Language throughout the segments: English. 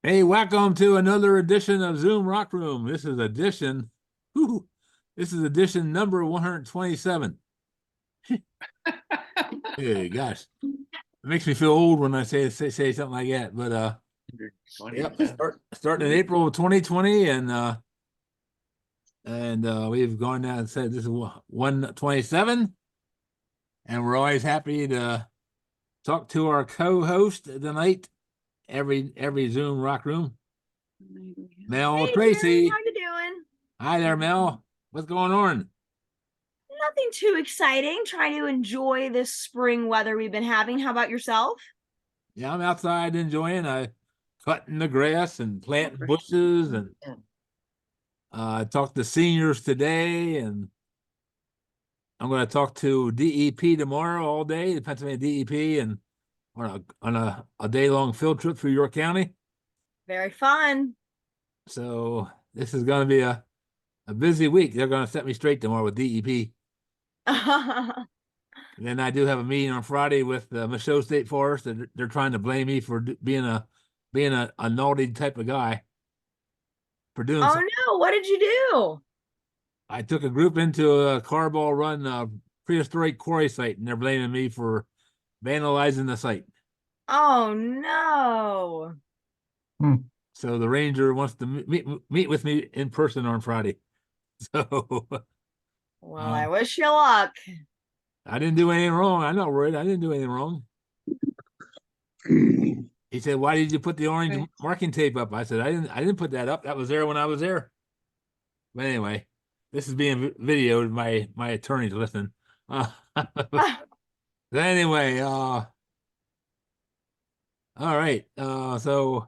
Hey, welcome to another edition of Zoom Rock Room. Whew, this is edition number 127. Hey, gosh, it makes me feel old when I say something like that. But yep, starting in April of 2020, and we've gone down and said this is 127, and we're always happy to talk to our co-host tonight. Every Zoom Rock Room, Mel Hey Jerry, how Tracy. you doing? Hi there, Mel. What's going on? Nothing too exciting. Trying to enjoy this spring weather we've been having. How about yourself? Yeah, I'm outside enjoying. I cutting the grass and planting bushes, and I talked to seniors today, and I'm going to talk to DEP tomorrow all day, the Pennsylvania DEP, and on a day long field trip through York County. Very fun. So this is going to be a busy week. They're going to set me straight tomorrow with DEP. And then I do have a meeting on Friday with the Michaux State Forest, and they're trying to blame me for being a naughty type of guy for doing Oh something. no, what did you do? I took a group into a carball run prehistoric quarry site, and they're blaming me for vandalizing the site. Oh no. Hmm. So the ranger wants to meet with me in person on Friday. So Well, uh, I wish you luck. I didn't do anything wrong. I'm not worried. I didn't do anything wrong. He said, "Why did you put the orange marking tape up?" I said, "I didn't. I didn't put that up. That was there when I was there." But anyway, this is being videoed. My attorney's listening. But anyway, all right. So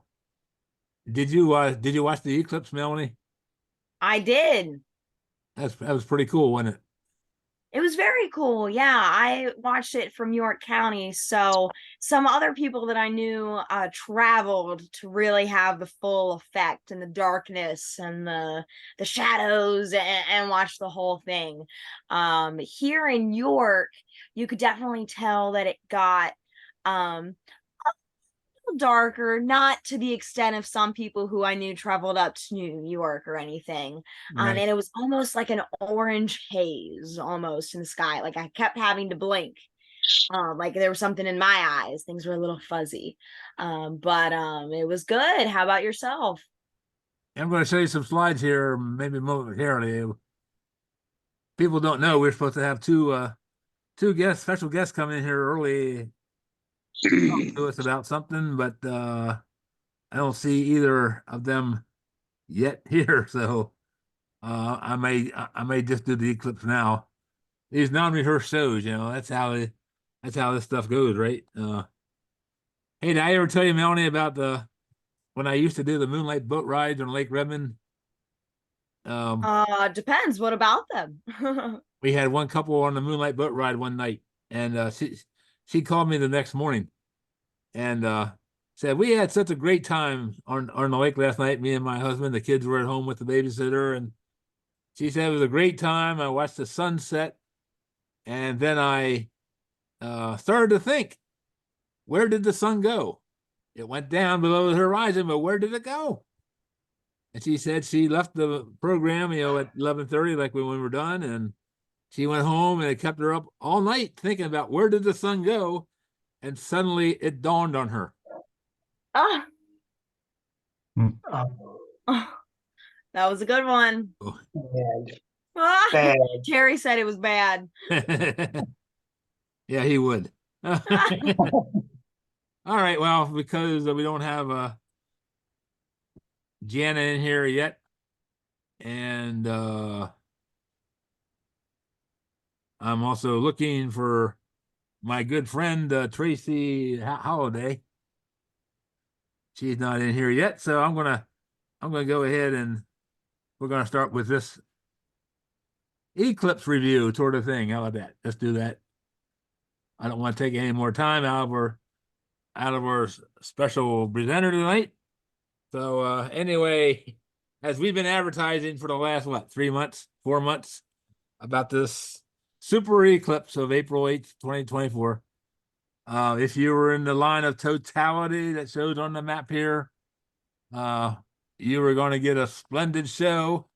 did you watch the eclipse, Melanie? I did. That was pretty cool, wasn't it? It was very cool. Yeah, I watched it from York County. So some other people that I knew traveled to really have the full effect and the darkness and the shadows and watch the whole thing. Here in York, you could definitely tell that it got darker, not to the extent of some people who I knew traveled up to New York or anything. And Right. it was almost like an orange haze almost in the sky. Like I kept having to blink. Like there was something in my eyes. Things were a little fuzzy. But it was good. How about yourself? I'm going to show you some slides here, maybe momentarily. People don't know we're supposed to have two special guests coming in here early to talk to us about something, but I don't see either of them yet here. So I may just do the eclipse now. These non-rehearsed shows, that's how this stuff goes, right? Hey, did I ever tell you, Melanie, about the when I used to do the moonlight boat rides on Lake Redmond? Um, Depends. What about them? we had one couple on the moonlight boat ride one night, and she called me the next morning and said we had such a great time on the lake last night. Me and my husband, the kids were at home with the babysitter, and she said it was a great time. I watched the sunset, and then I started to think, where did the sun go? It went down below the horizon, but where did it go? And she said she left the program, at 11:30, like when we were done, and she went home, and it kept her up all night thinking about where did the sun go, and suddenly it dawned on her. Ah, Hmm. oh, that was a good one. Oh. Ah, Terry said it was bad. Yeah, he would. All right, well, because we don't have Jana in here yet, and I'm also looking for my good friend Tracy Holiday. She's not in here yet, so I'm gonna go ahead and we're gonna start with this eclipse review sort of thing. How about that? Let's do that. I don't want to take any more time out of our special presenter tonight. So anyway, as we've been advertising for the last 3 months, 4 months about this super eclipse of April 8th, 2024. If you were in the line of totality that shows on the map here, you were going to get a splendid show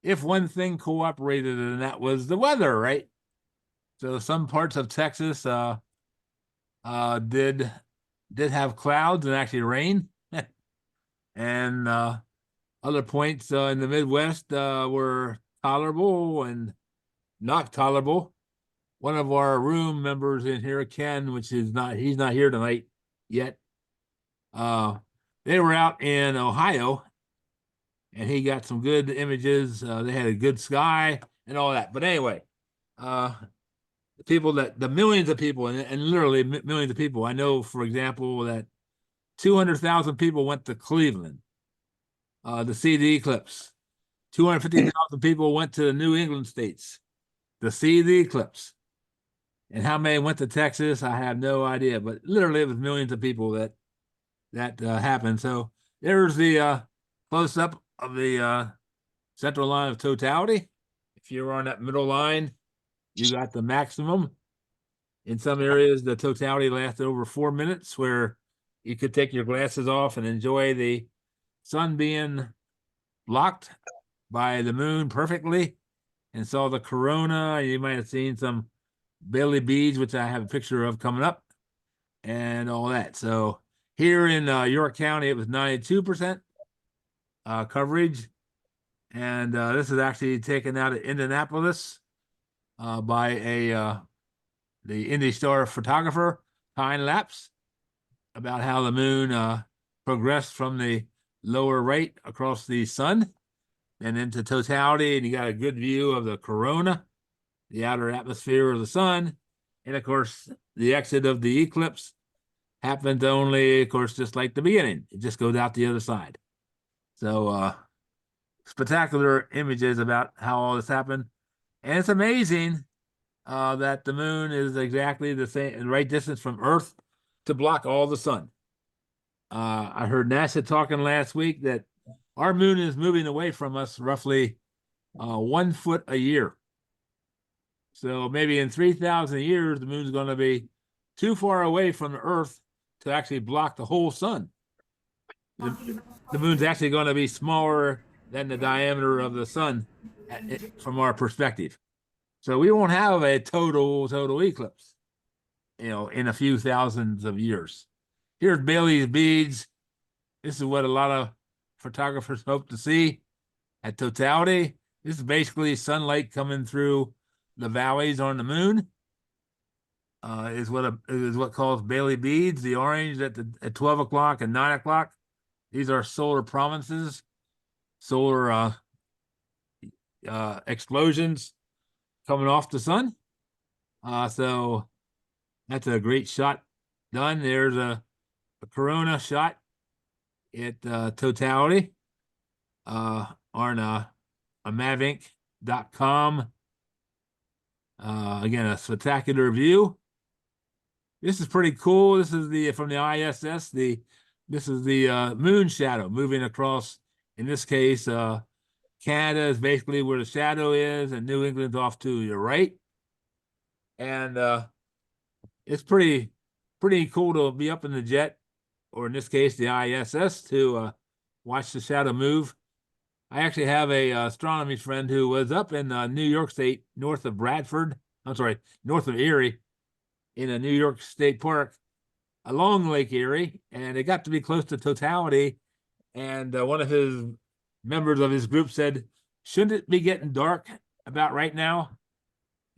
if one thing cooperated, and that was the weather, right? So some parts of Texas did have clouds and actually rain, and other points in the Midwest were tolerable and not tolerable. One of our room members in here, Ken, he's not here tonight yet. They were out in Ohio, and he got some good images. They had a good sky and all that. But anyway, the millions of people, and literally millions of people. I know, for example, that 200,000 people went to Cleveland to see the eclipse. 250,000 people went to the New England states to see the eclipse. And how many went to Texas? I have no idea, but literally it was millions of people that happened. So there's the close up of the central line of totality. If you're on that middle line, you got the maximum. In some areas, the totality lasted over 4 minutes, where you could take your glasses off and enjoy the sun being blocked by the moon perfectly, and saw the corona. You might have seen some Bailey beads, which I have a picture of coming up, and all that. So here in York County, it was 92% coverage. And this is actually taken out of Indianapolis by the Indy Star photographer, time lapse, about how the moon progressed from the lower right across the sun and into totality. And you got a good view of the corona, the outer atmosphere of the sun. And of course, the exit of the eclipse happened only, of course, just like the beginning. It just goes out the other side. So spectacular images about how all this happened. And it's amazing that the moon is exactly the right distance from Earth to block all the sun. I heard NASA talking last week that our moon is moving away from us roughly 1 foot a year. So maybe in 3,000 years, the moon's going to be too far away from the Earth to actually block the whole sun. The moon's actually going to be smaller than the diameter of the sun from our perspective. So we won't have a total eclipse, in a few thousands of years. Here's Bailey's beads. This is what a lot of photographers hope to see at totality. This is basically sunlight coming through the valleys on the moon. Is what calls Bailey beads. The orange at 12 o'clock and 9 o'clock. These are solar prominences, solar explosions coming off the sun. So that's a great shot done. There's a corona shot at totality on mavinc.com. Again, a spectacular view. This is pretty cool. This is from the ISS. This is the moon shadow moving across. In this case, Canada is basically where the shadow is, and New England's off to your right. And it's pretty cool to be up in the jet, or in this case, the ISS, to watch the shadow move. I actually have a astronomy friend who was up in New York State, north of Erie, in a New York State park along Lake Erie, and it got to be close to totality. And one of his members of his group said, "Shouldn't it be getting dark about right now?"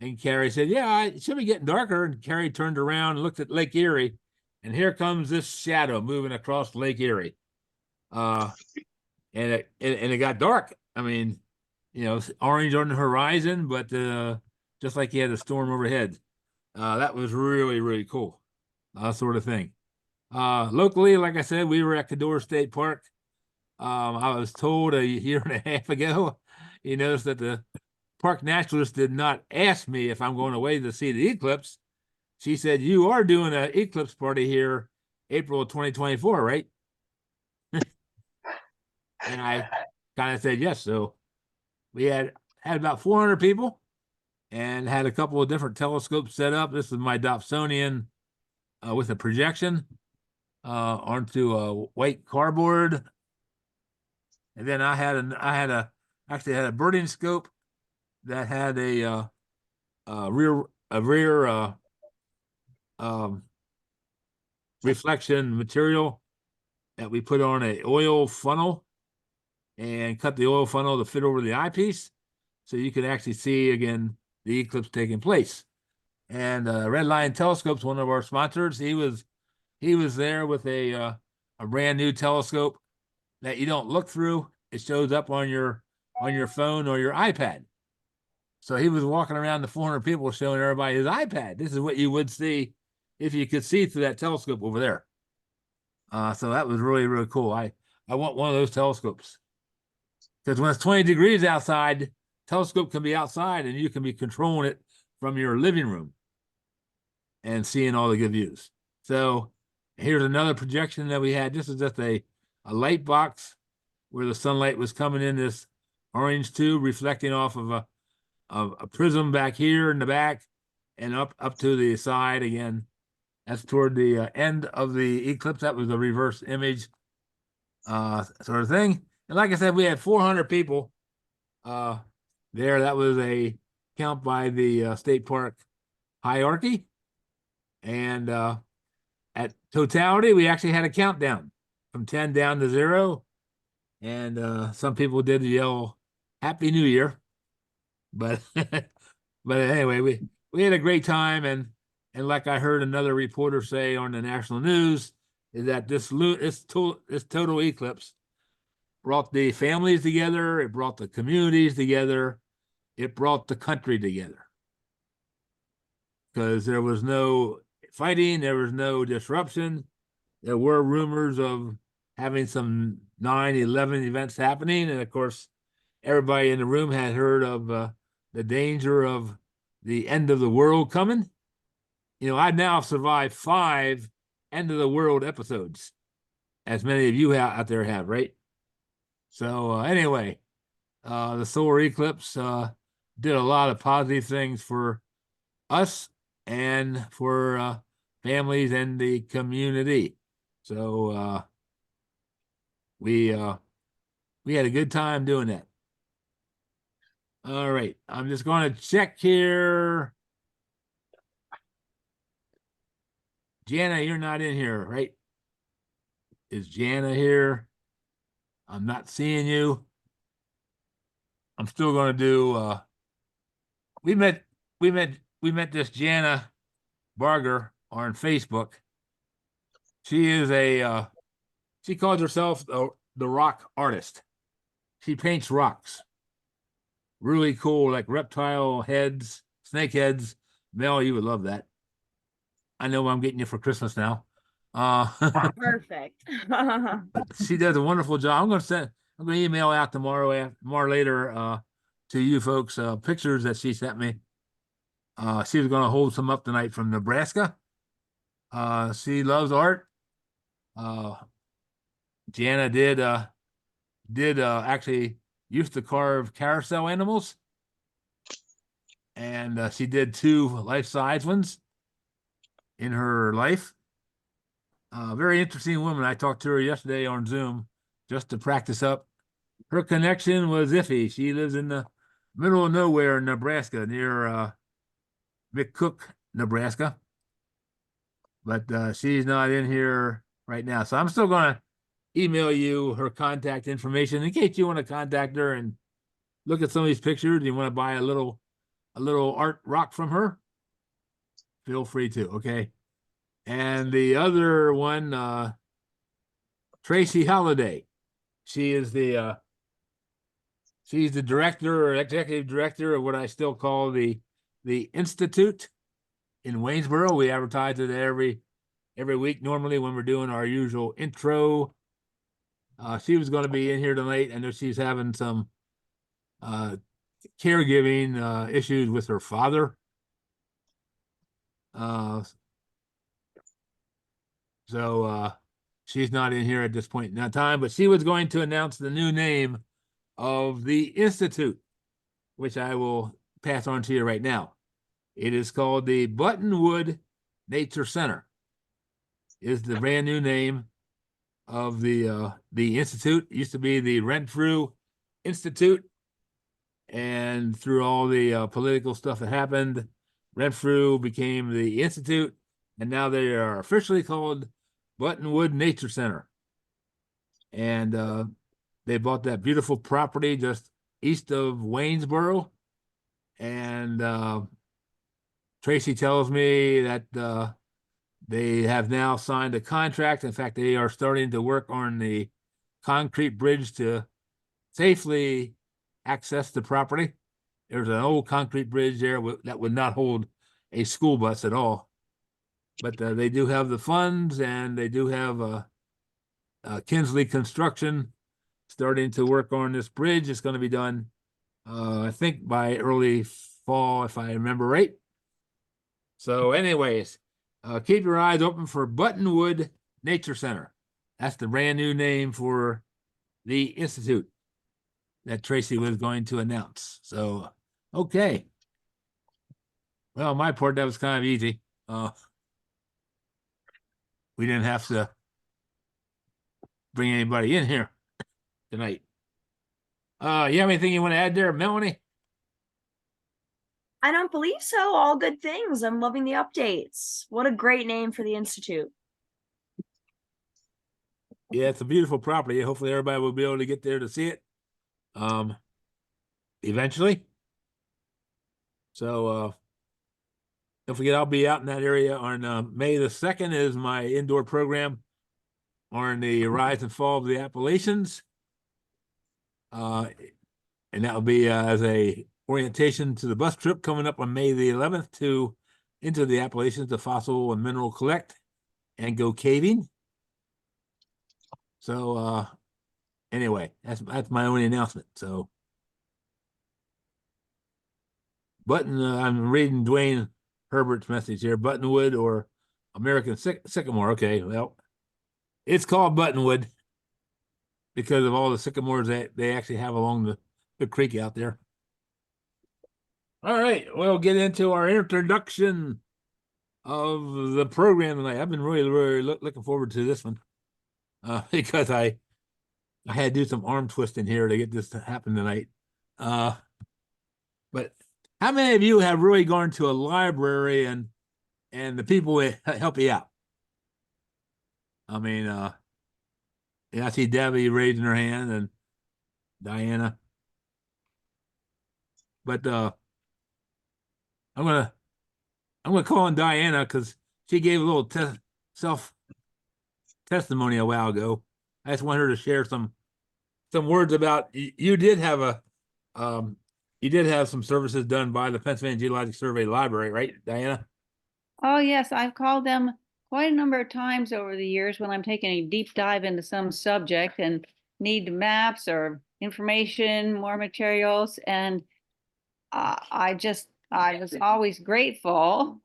And Carrie said, "Yeah, it should be getting darker." And Carrie turned around and looked at Lake Erie, and here comes this shadow moving across Lake Erie. And it got dark. I mean, orange on the horizon, but just like you had a storm overhead. That was really, really cool, sort of thing. Locally, like I said, we were at Cador State Park. I was told a year and a half ago, you notice that the park naturalist did not ask me if I'm going away to see the eclipse. She said, "You are doing an eclipse party here April of 2024, right?" And I kind of said yes. So we had about 400 people and had a couple of different telescopes set up. This is my Dobsonian with a projection onto a white cardboard And then actually had a birding scope that had a rear um, reflection material that we put on a oil funnel and cut the oil funnel to fit over the eyepiece, so you could actually see again the eclipse taking place. And Red Lion Telescope's one of our sponsors. He was there with a brand new telescope that you don't look through. It shows up on your phone or your iPad. So he was walking around the 400 people showing everybody his iPad. This is what you would see if you could see through that telescope over there. So that was really, really cool. I want one of those telescopes, because when it's 20 degrees outside, telescope can be outside and you can be controlling it from your living room and seeing all the good views. So here's another projection that we had. This is just a light box where the sunlight was coming in this orange tube, reflecting off of a prism back here in the back and up to the side again. That's toward the end of the eclipse. That was a reverse image sort of thing. And like I said, we had 400 people there. That was a count by the state park hierarchy. And at totality, we actually had a countdown from 10 down to 0. And some people did yell Happy New Year. But but anyway, we had a great time, and like I heard another reporter say on the national news, is that this total eclipse brought the families together, it brought the communities together, it brought the country together. Because there was no fighting, there was no disruption. There were rumors of having some 9/11 events happening, and of course, everybody in the room had heard of the danger of the end of the world coming. You know, I now survived 5 end of the world episodes, as many of you out there have, right? So anyway, the solar eclipse did a lot of positive things for us and for families and the community. So we had a good time doing that. All right, I'm just going to check here. Jana, you're not in here, right? Is Jana here? I'm not seeing you. I'm still going to do. We met this Jana Barger on Facebook. She is she calls herself the rock artist. She paints rocks. Really cool, like reptile heads, snake heads. Mel, you would love that. I know I'm getting you for Christmas now. Perfect. But she does a wonderful job. I'm going to email out tomorrow later to you folks pictures that she sent me. She was going to hold some up tonight from Nebraska. She loves art. Jana did actually used to carve carousel animals, and she did 2 life-size ones in her life. Very interesting woman. I talked to her yesterday on Zoom just to practice up. Her connection was iffy. She lives in the middle of nowhere in Nebraska, near McCook, Nebraska. But she's not in here right now. So I'm still going to email you her contact information in case you want to contact her and look at some of these pictures. You want to buy a little art rock from her, feel free to. Okay. And the other one, Tracy Holliday. She is she's the director or executive director of what I still call the Institute in Waynesboro. We advertise it every week normally when we're doing our usual intro. She was going to be in here tonight. I know she's having some caregiving issues with her father. So she's not in here at this point in time, but she was going to announce the new name of the Institute, which I will pass on to you right now. It is called the Buttonwood Nature Center, is the brand new name. of the institute. It used to be the Renfrew Institute, and through all the political stuff that happened, Renfrew became the institute, and now they are officially called Buttonwood Nature Center. And they bought that beautiful property just east of Waynesboro, and Tracy tells me that they have now signed a contract. In fact, they are starting to work on the concrete bridge to safely access the property. There's an old concrete bridge there that would not hold a school bus at all. But they do have the funds, and they do have Kinsley Construction starting to work on this bridge. It's going to be done, I think, by early fall, if I remember right. So anyways, keep your eyes open for Buttonwood Nature Center. That's the brand new name for the institute that Tracy was going to announce. So, okay. Well, my part, that was kind of easy. We didn't have to bring anybody in here tonight. You have anything you want to add there, Melanie? I don't believe so. All good things. I'm loving the updates. What a great name for the institute. Yeah, it's a beautiful property. Hopefully everybody will be able to get there to see it eventually. So don't forget, I'll be out in that area on May the 2nd is my indoor program on the rise and fall of the Appalachians. And that will be as a orientation to the bus trip coming up on May the 11th to into the Appalachians to fossil and mineral collect and go caving. So anyway, that's my only announcement. So I'm reading Dwayne Herbert's message here. Buttonwood or American sycamore. Okay, well, it's called Buttonwood because of all the sycamores that they actually have along the creek out there. All right, we'll get into our introduction of the program tonight. I've been really looking forward to this one because I had to do some arm twisting here to get this to happen tonight. But how many of you have really gone to a library and the people will help you out? I mean, I see Debbie raising her hand and Diana. But I'm gonna call on Diana because she gave a little self testimony a while ago. I just want her to share some words about you did have some services done by the Pennsylvania Geological Survey Library, right, Diana? Oh, yes, I've called them quite a number of times over the years when I'm taking a deep dive into some subject and need maps or information, more materials. And I was always grateful,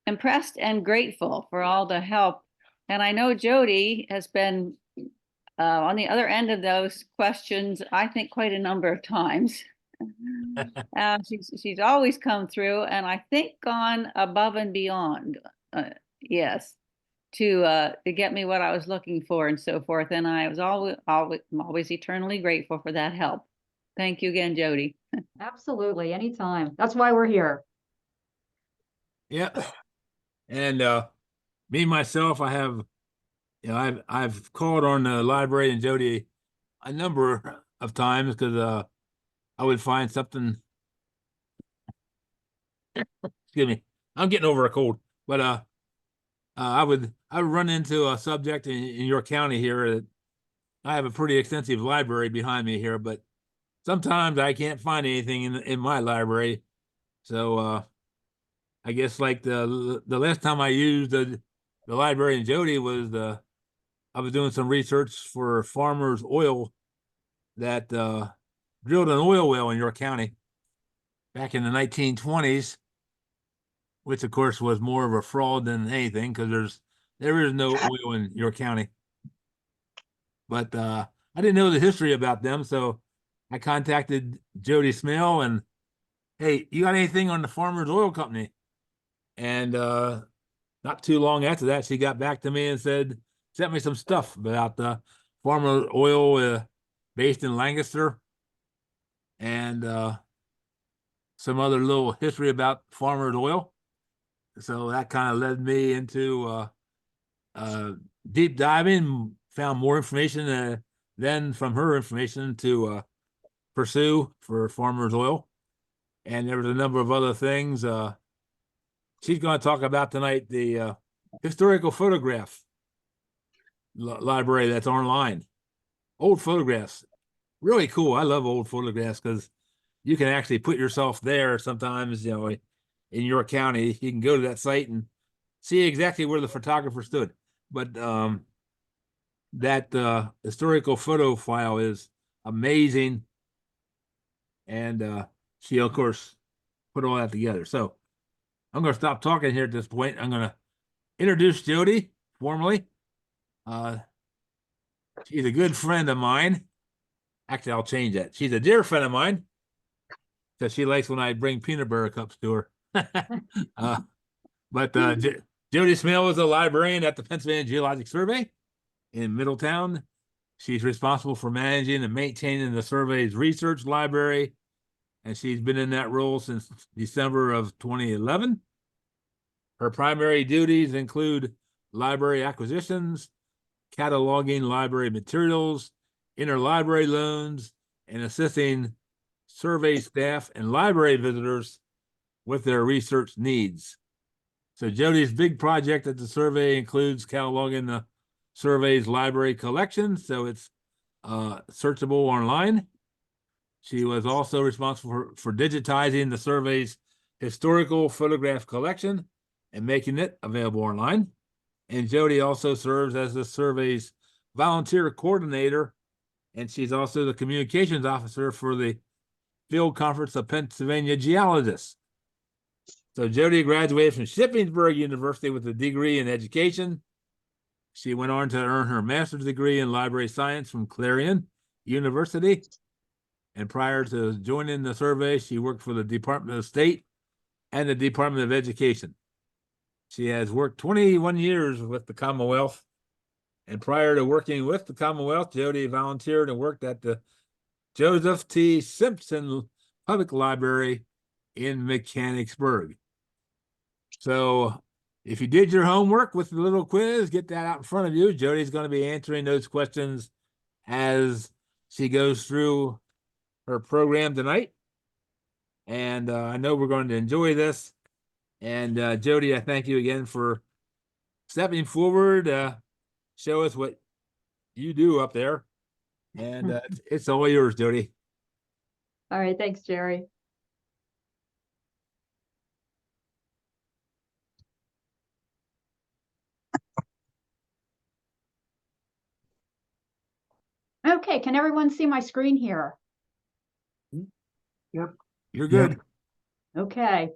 impressed and grateful for all the help. And I know Jody has been on the other end of those questions, I think quite a number of times. She's always come through, and I think gone above and beyond. Yes, to get me what I was looking for and so forth. And I was always eternally grateful for that help. Thank you again, Jody. Absolutely, anytime. That's why we're here. Yeah. And me myself, I have, I've called on the library and Jody a number of times because I would find something. Excuse me, I'm getting over a cold, but I would run into a subject in your county here. I have a pretty extensive library behind me here, but sometimes I can't find anything in my library. So I guess like the last time I used the library in Jody was I was doing some research for Farmers Oil that drilled an oil well in York County back in the 1920s, which of course was more of a fraud than anything because there is no oil in York County. But I didn't know the history about them, so I contacted Jody Smale and, hey, you got anything on the Farmers Oil Company? And not too long after that, she got back to me and said sent me some stuff about Farmer Oil based in Lancaster, and some other little history about Farmer's Oil. So that kind of led me into deep diving, found more information then from her information to pursue for Farmer's Oil. And there was a number of other things. She's going to talk about tonight the historical photograph library that's online. Old photographs, really cool. I love old photographs because you can actually put yourself there sometimes, you know, in your county. You can go to that site and see exactly where the photographer stood. But that historical photo file is amazing. And she, of course, put all that together. So I'm going to stop talking here at this point. I'm going to introduce Jody formally. She's a good friend of mine. Actually, I'll change that. She's a dear friend of mine because she likes when I bring peanut butter cups to her. But Jody Smale is a librarian at the Pennsylvania Geological Survey in Middletown. She's responsible for managing and maintaining the survey's research library, and she's been in that role since December of 2011. Her primary duties include library acquisitions, cataloging library materials, interlibrary loans, and assisting survey staff and library visitors with their research needs. So Jody's big project at the survey includes cataloging the survey's library collection, so it's searchable online. She was also responsible for digitizing the survey's historical photograph collection and making it available online. And Jody also serves as the survey's volunteer coordinator, and she's also the communications officer for the Field Conference of Pennsylvania Geologists. So Jody graduated from Shippensburg University with a degree in education. She went on to earn her master's degree in library science from Clarion University. And prior to joining the survey, she worked for the Department of State and the Department of Education. She has worked 21 years with the Commonwealth. And prior to working with the Commonwealth, Jody volunteered and worked at the Joseph T. Simpson Public Library in Mechanicsburg. So if you did your homework with the little quiz, get that out in front of you. Jody's going to be answering those questions as she goes through her program tonight. And I know we're going to enjoy this. And Jody, I thank you again for stepping forward. Show us what you do up there. And it's all yours, Jody. All right, thanks, Jerry. Okay, can everyone see my screen here? Yep. You're good. Yep. Okay.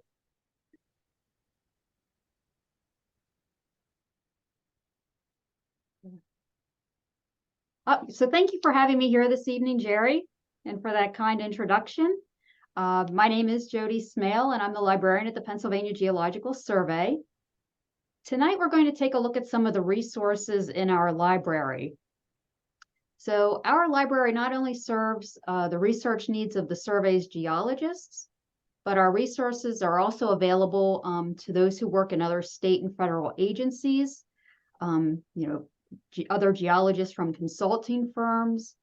So thank you for having me here this evening, Jerry, and for that kind introduction. My name is Jody Smale, and I'm the librarian at the Pennsylvania Geological Survey. Tonight, we're going to take a look at some of the resources in our library. So our library not only serves the research needs of the survey's geologists, but our resources are also available to those who work in other state and federal agencies, other geologists from consulting firms,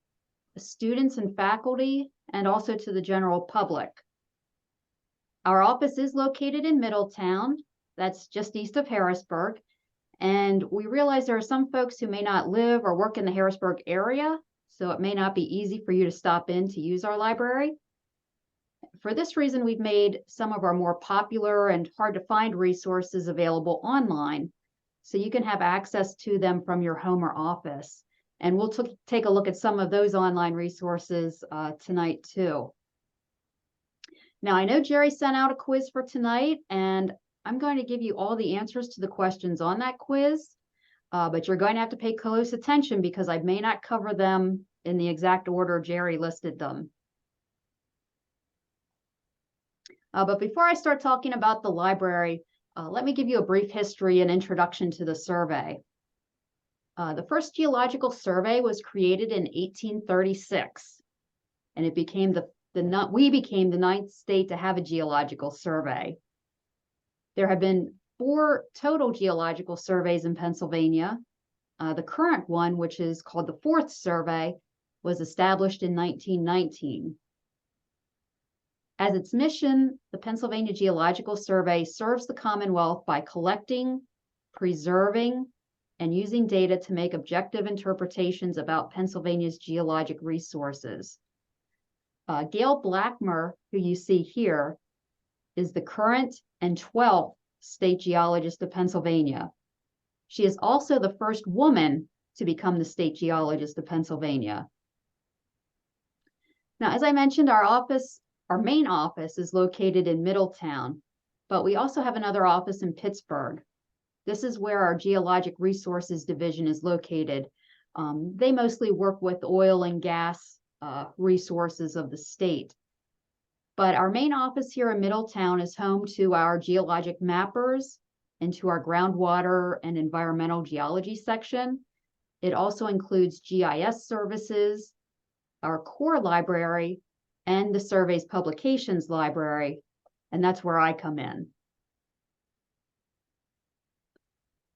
students and faculty, and also to the general public. Our office is located in Middletown, that's just east of Harrisburg, and we realize there are some folks who may not live or work in the Harrisburg area, so it may not be easy for you to stop in to use our library. For this reason, we've made some of our more popular and hard to find resources available online, so you can have access to them from your home or office. And we'll take a look at some of those online resources tonight too. Now, I know Jerry sent out a quiz for tonight, and I'm going to give you all the answers to the questions on that quiz, but you're going to have to pay close attention because I may not cover them in the exact order Jerry listed them. But before I start talking about the library, let me give you a brief history and introduction to the survey. The first geological survey was created in 1836, and it became we became the 9th state to have a geological survey. There have been 4 total geological surveys in Pennsylvania. The current one, which is called the 4th survey, was established in 1919. As its mission, the Pennsylvania Geological Survey serves the Commonwealth by collecting, preserving, and using data to make objective interpretations about Pennsylvania's geologic resources. Gail Blackmer, who you see here, is the current and 12th state geologist of Pennsylvania. She is also the first woman to become the state geologist of Pennsylvania. Now, as I mentioned, our main office is located in Middletown, but we also have another office in Pittsburgh. This is where our Geologic Resources Division is located. They mostly work with oil and gas resources of the state. But our main office here in Middletown is home to our geologic mappers and to our groundwater and environmental geology section. It also includes GIS services, our core library, and the survey's publications library, and that's where I come in.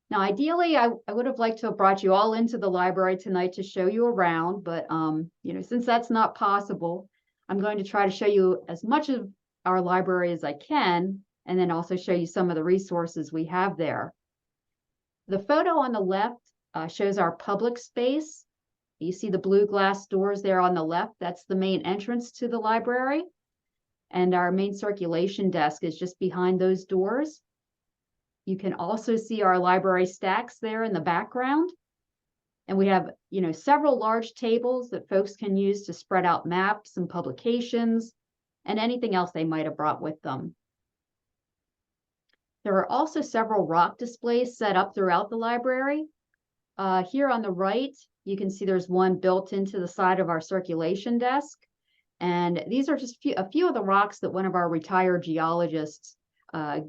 Now, ideally, I would have liked to have brought you all into the library tonight to show you around, but since that's not possible, I'm going to try to show you as much of our library as I can, and then also show you some of the resources we have there. The photo on the left shows our public space. You see the blue glass doors there on the left. That's the main entrance to the library. And our main circulation desk is just behind those doors. You can also see our library stacks there in the background. And we have, several large tables that folks can use to spread out maps and publications and anything else they might have brought with them. There are also several rock displays set up throughout the library. Here on the right, you can see there's one built into the side of our circulation desk. And these are just a few of the rocks that one of our retired geologists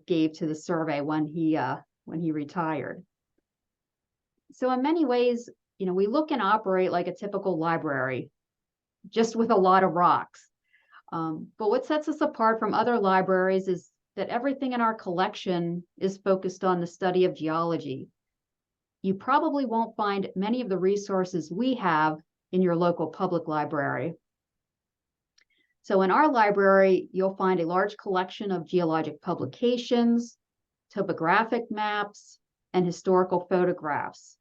gave to the survey when he retired. So in many ways, we look and operate like a typical library, just with a lot of rocks. But what sets us apart from other libraries is that everything in our collection is focused on the study of geology. You probably won't find many of the resources we have in your local public library. So in our library, you'll find a large collection of geologic publications, topographic maps, and historical photographs.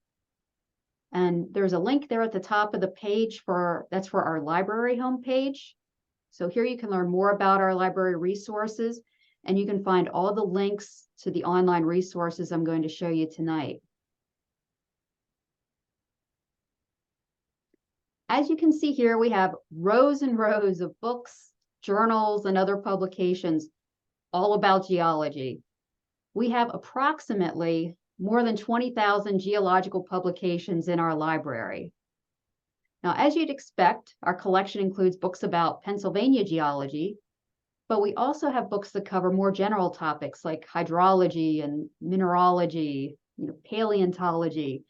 And there's a link there at the top of the page that's for our library homepage. So here you can learn more about our library resources, and you can find all the links to the online resources I'm going to show you tonight. As you can see here, we have rows and rows of books, journals, and other publications all about geology. We have approximately more than 20,000 geological publications in our library. Now, as you'd expect, our collection includes books about Pennsylvania geology, but we also have books that cover more general topics like hydrology and mineralogy, paleontology,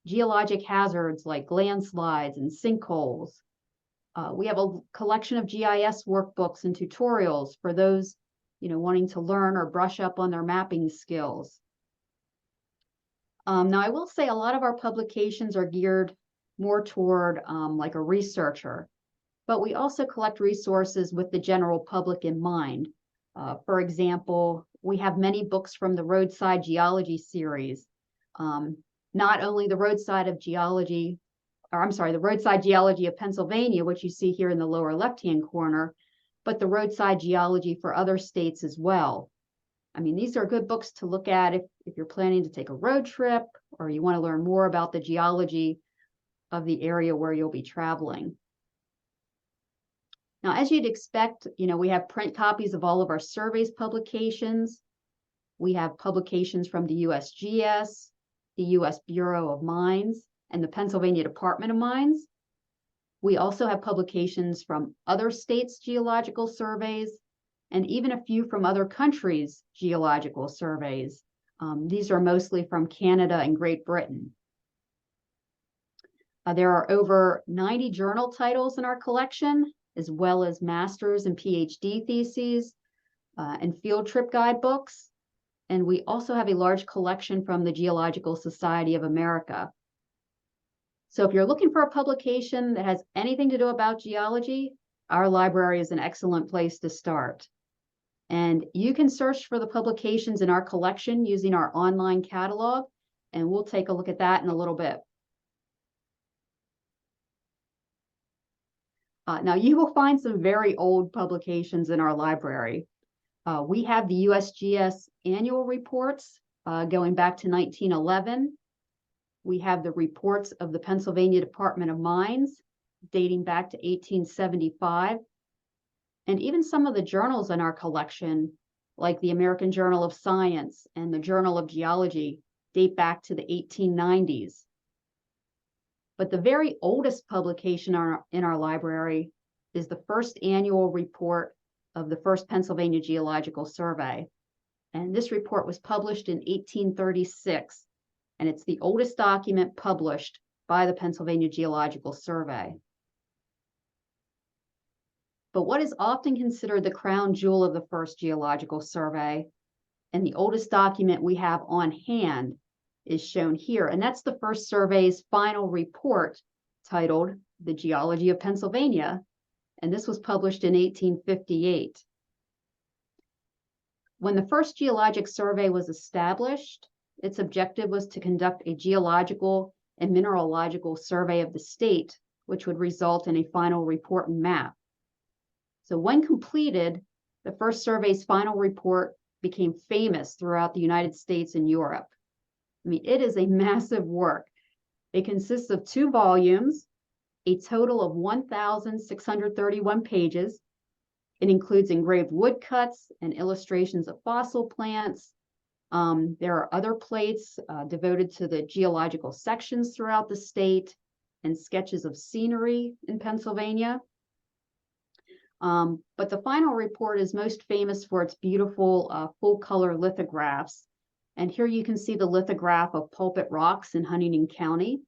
geologic hazards like landslides and sinkholes. We have a collection of GIS workbooks and tutorials for those, wanting to learn or brush up on their mapping skills. Now, I will say a lot of our publications are geared more toward like a researcher, but we also collect resources with the general public in mind. For example, we have many books from the Roadside Geology series. Not only the Roadside Geology of Pennsylvania, which you see here in the lower left-hand corner, but the Roadside Geology for other states as well. I mean, these are good books to look at if you're planning to take a road trip or you want to learn more about the geology of the area where you'll be traveling. Now, as you'd expect, we have print copies of all of our surveys publications. We have publications from the USGS, the U.S. Bureau of Mines, and the Pennsylvania Department of Mines. We also have publications from other states' geological surveys, and even a few from other countries' geological surveys. These are mostly from Canada and Great Britain. There are over 90 journal titles in our collection, as well as master's and PhD theses and field trip guidebooks. And we also have a large collection from the Geological Society of America. So if you're looking for a publication that has anything to do about geology, our library is an excellent place to start. And you can search for the publications in our collection using our online catalog, and we'll take a look at that in a little bit. Now, you will find some very old publications in our library. We have the USGS annual reports going back to 1911. We have the reports of the Pennsylvania Department of Mines dating back to 1875. And even some of the journals in our collection, like the American Journal of Science and the Journal of Geology, date back to the 1890s. But the very oldest publication in our library is the first annual report of the first Pennsylvania Geological Survey. And this report was published in 1836, and it's the oldest document published by the Pennsylvania Geological Survey. But what is often considered the crown jewel of the first Geological Survey, and the oldest document we have on hand, is shown here. And that's the first survey's final report, titled The Geology of Pennsylvania. And this was published in 1858. When the first Geologic Survey was established, its objective was to conduct a geological and mineralogical survey of the state, which would result in a final report and map. So when completed, the first survey's final report became famous throughout the United States and Europe. I mean, it is a massive work. It consists of 2 volumes, a total of 1,631 pages. It includes engraved woodcuts and illustrations of fossil plants. There are other plates devoted to the geological sections throughout the state and sketches of scenery in Pennsylvania. But the final report is most famous for its beautiful full-color lithographs. And here you can see the lithograph of Pulpit Rocks in Huntington County.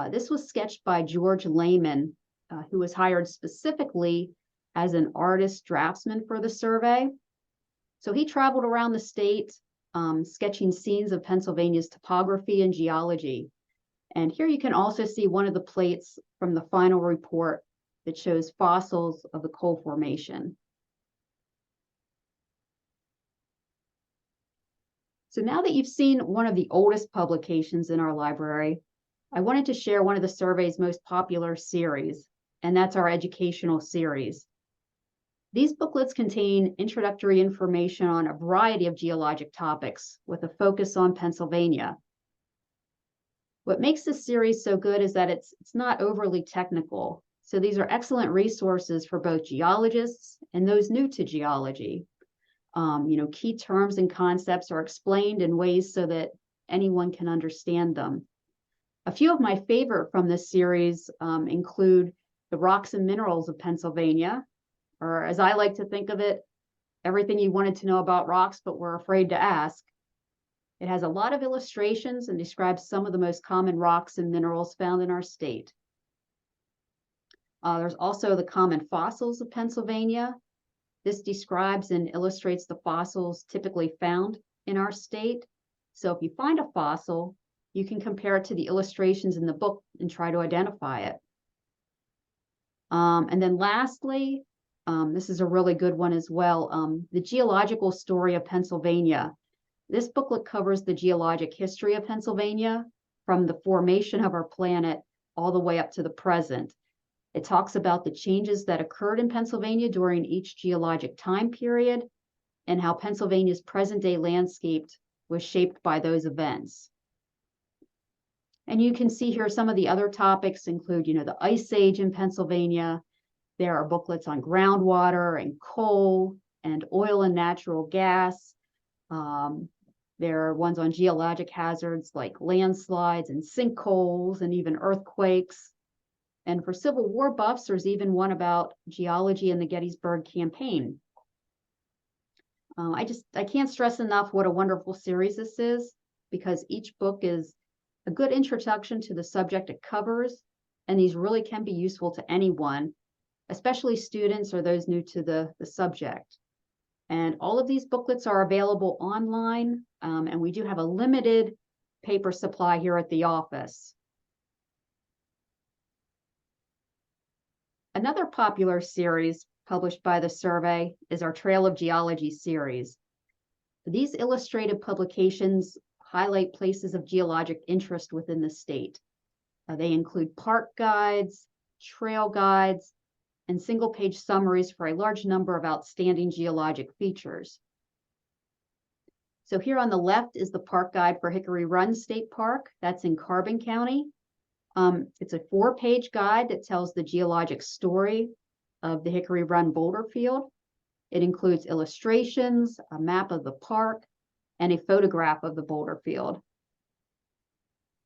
This was sketched by George Lehman, who was hired specifically as an artist draftsman for the survey. So he traveled around the state, sketching scenes of Pennsylvania's topography and geology. And here you can also see one of the plates from the final report that shows fossils of the coal formation. So now that you've seen one of the oldest publications in our library, I wanted to share one of the survey's most popular series, and that's our educational series. These booklets contain introductory information on a variety of geologic topics with a focus on Pennsylvania. What makes this series so good is that it's not overly technical. So these are excellent resources for both geologists and those new to geology. Key terms and concepts are explained in ways so that anyone can understand them. A few of my favorite from this series include the rocks and minerals of Pennsylvania, or as I like to think of it, everything you wanted to know about rocks but were afraid to ask. It has a lot of illustrations and describes some of the most common rocks and minerals found in our state. There's also the common fossils of Pennsylvania. This describes and illustrates the fossils typically found in our state. So if you find a fossil, you can compare it to the illustrations in the book and try to identify it. And then lastly, this is a really good one as well, the geological story of Pennsylvania. This booklet covers the geologic history of Pennsylvania from the formation of our planet all the way up to the present. It talks about the changes that occurred in Pennsylvania during each geologic time period and how Pennsylvania's present-day landscape was shaped by those events. And you can see here some of the other topics include, the Ice Age in Pennsylvania. There are booklets on groundwater and coal and oil and natural gas. There are ones on geologic hazards like landslides and sinkholes and even earthquakes. And for Civil War buffs, there's even one about geology and the Gettysburg Campaign. I can't stress enough what a wonderful series this is, because each book is a good introduction to the subject it covers, and these really can be useful to anyone, especially students or those new to the subject. And all of these booklets are available online, and we do have a limited paper supply here at the office. Another popular series published by the survey is our Trail of Geology series. These illustrated publications highlight places of geologic interest within the state. They include park guides, trail guides, and single-page summaries for a large number of outstanding geologic features. So here on the left is the park guide for Hickory Run State Park. That's in Carbon County. It's a 4-page guide that tells the geologic story of the Hickory Run boulder field. It includes illustrations, a map of the park, and a photograph of the boulder field.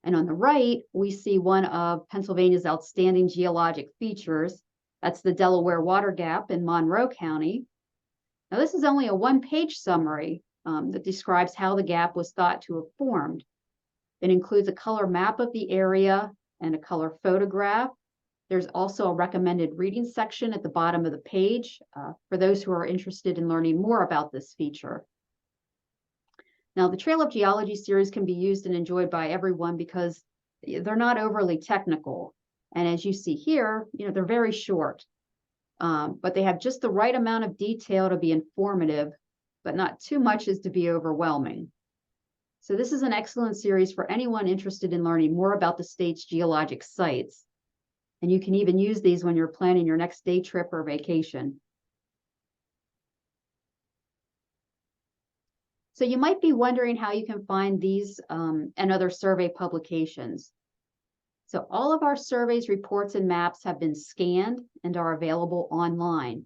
And on the right, we see one of Pennsylvania's outstanding geologic features. That's the Delaware Water Gap in Monroe County. Now, this is only a 1-page summary that describes how the gap was thought to have formed. It includes a color map of the area and a color photograph. There's also a recommended reading section at the bottom of the page for those who are interested in learning more about this feature. Now, the Trail of Geology series can be used and enjoyed by everyone because they're not overly technical. And as you see here, they're very short, but they have just the right amount of detail to be informative, but not too much as to be overwhelming. So this is an excellent series for anyone interested in learning more about the state's geologic sites. And you can even use these when you're planning your next day trip or vacation. So you might be wondering how you can find these and other survey publications. So all of our surveys, reports, and maps have been scanned and are available online.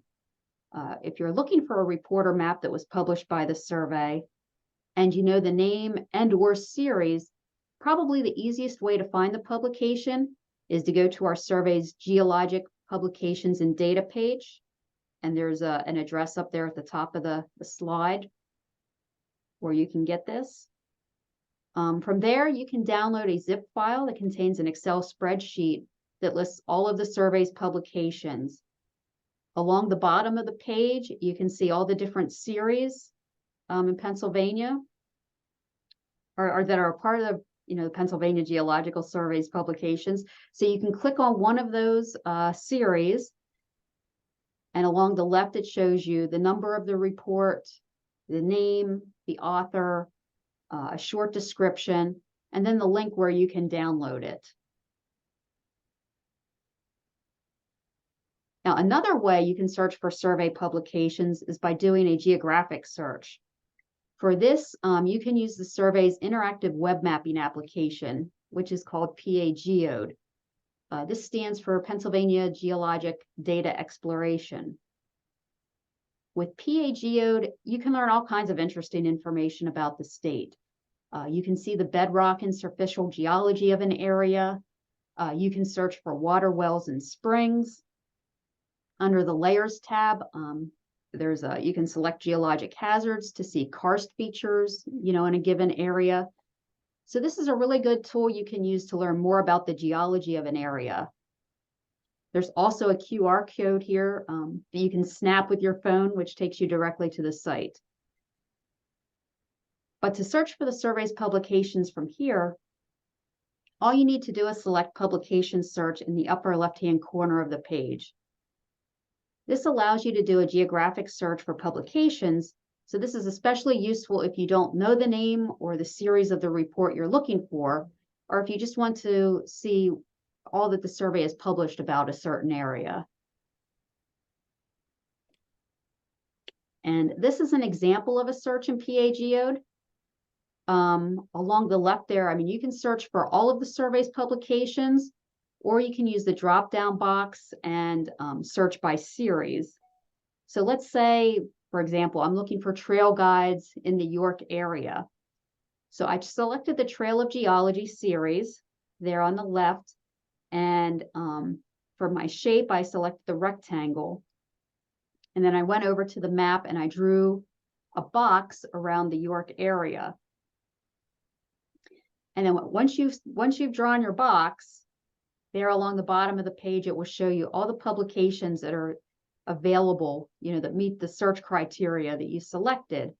If you're looking for a report or map that was published by the survey, and you know the name and/or series, probably the easiest way to find the publication is to go to our survey's Geologic Publications and Data page. And there's an address up there at the top of the slide where you can get this. From there, you can download a zip file that contains an Excel spreadsheet that lists all of the survey's publications. Along the bottom of the page, you can see all the different series in Pennsylvania, or that are a part of the Pennsylvania Geological Survey's publications. So you can click on one of those series, and along the left, it shows you the number of the report, the name, the author, a short description, and then the link where you can download it. Now, another way you can search for survey publications is by doing a geographic search. For this, you can use the survey's interactive web mapping application, which is called PA-Geode. This stands for Pennsylvania Geologic Data Exploration. With PA-Geode, you can learn all kinds of interesting information about the state. You can see the bedrock and superficial geology of an area. You can search for water wells and springs. Under the Layers tab, you can select geologic hazards to see karst features, in a given area. So this is a really good tool you can use to learn more about the geology of an area. There's also a QR code here that you can snap with your phone, which takes you directly to the site. But to search for the survey's publications from here, all you need to do is select Publication Search in the upper left-hand corner of the page. This allows you to do a geographic search for publications, so this is especially useful if you don't know the name or the series of the report you're looking for, or if you just want to see all that the survey has published about a certain area. And this is an example of a search in PA-Geode. Along the left there, you can search for all of the survey's publications, or you can use the drop-down box and search by series. So let's say, for example, I'm looking for trail guides in the York area. So I selected the Trail of Geology series there on the left, and for my shape, I selected the rectangle. And then I went over to the map and I drew a box around the York area. And then once you've drawn your box, there along the bottom of the page, it will show you all the publications that are available, that meet the search criteria that you selected.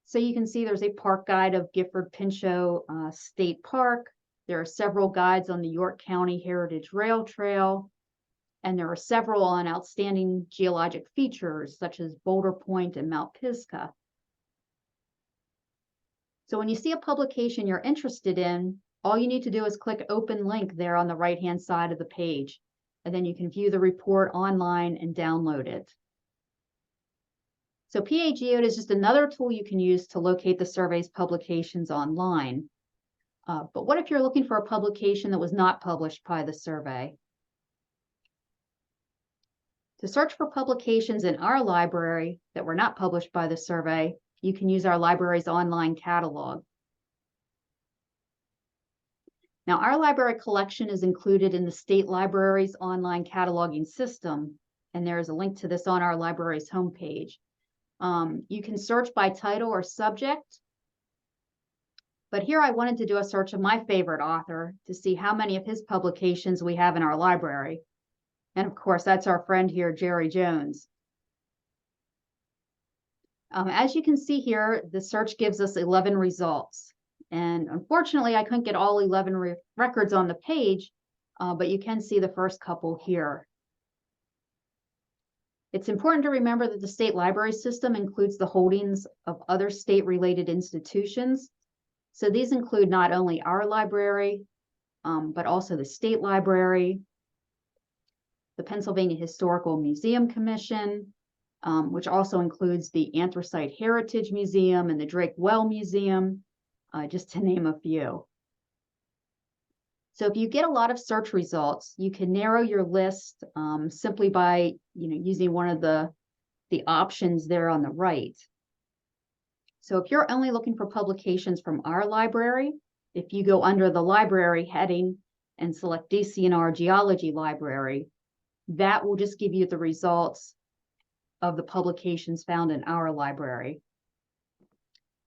So you can see there's a park guide of Gifford Pinchot State Park. There are several guides on the York County Heritage Rail Trail. And there are several on outstanding geologic features such as Boulder Point and Mount Pisgah. So when you see a publication you're interested in, all you need to do is click open link there on the right-hand side of the page, and then you can view the report online and download it. So PA Geode is just another tool you can use to locate the survey's publications online. But what if you're looking for a publication that was not published by the survey? To search for publications in our library that were not published by the survey, you can use our library's online catalog. Now, our library collection is included in the state library's online cataloging system, and there is a link to this on our library's homepage. You can search by title or subject, but here I wanted to do a search of my favorite author to see how many of his publications we have in our library. And of course, that's our friend here, Jerry Jones. As you can see here, the search gives us 11 results. And unfortunately, I couldn't get all 11 records on the page, but you can see the first couple here. It's important to remember that the state library system includes the holdings of other state-related institutions. So these include not only our library, but also the state library, the Pennsylvania Historical Museum Commission, which also includes the Anthracite Heritage Museum and the Drake Well Museum, just to name a few. So if you get a lot of search results, you can narrow your list simply by using one of the options there on the right. So if you're only looking for publications from our library, if you go under the library heading and select DCNR Geology Library, that will just give you the results of the publications found in our library.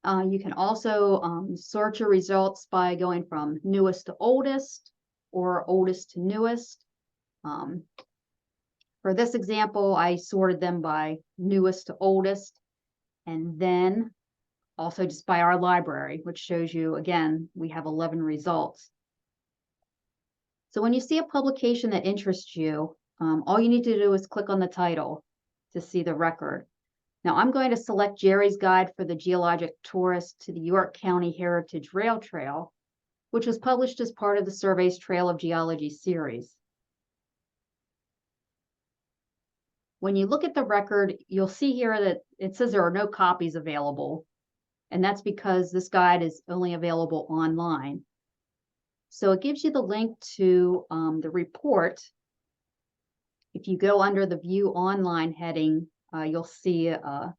You can also sort your results by going from newest to oldest or oldest to newest. For this example, I sorted them by newest to oldest, and then also just by our library, which shows you, again, we have 11 results. So when you see a publication that interests you, all you need to do is click on the title to see the record. Now I'm going to select Jerry's Guide for the Geologic Tourist to the York County Heritage Rail Trail, which was published as part of the survey's Trail of Geology series. When you look at the record, you'll see here that it says there are no copies available, and that's because this guide is only available online. So it gives you the link to the report. If you go under the View Online heading, you'll see a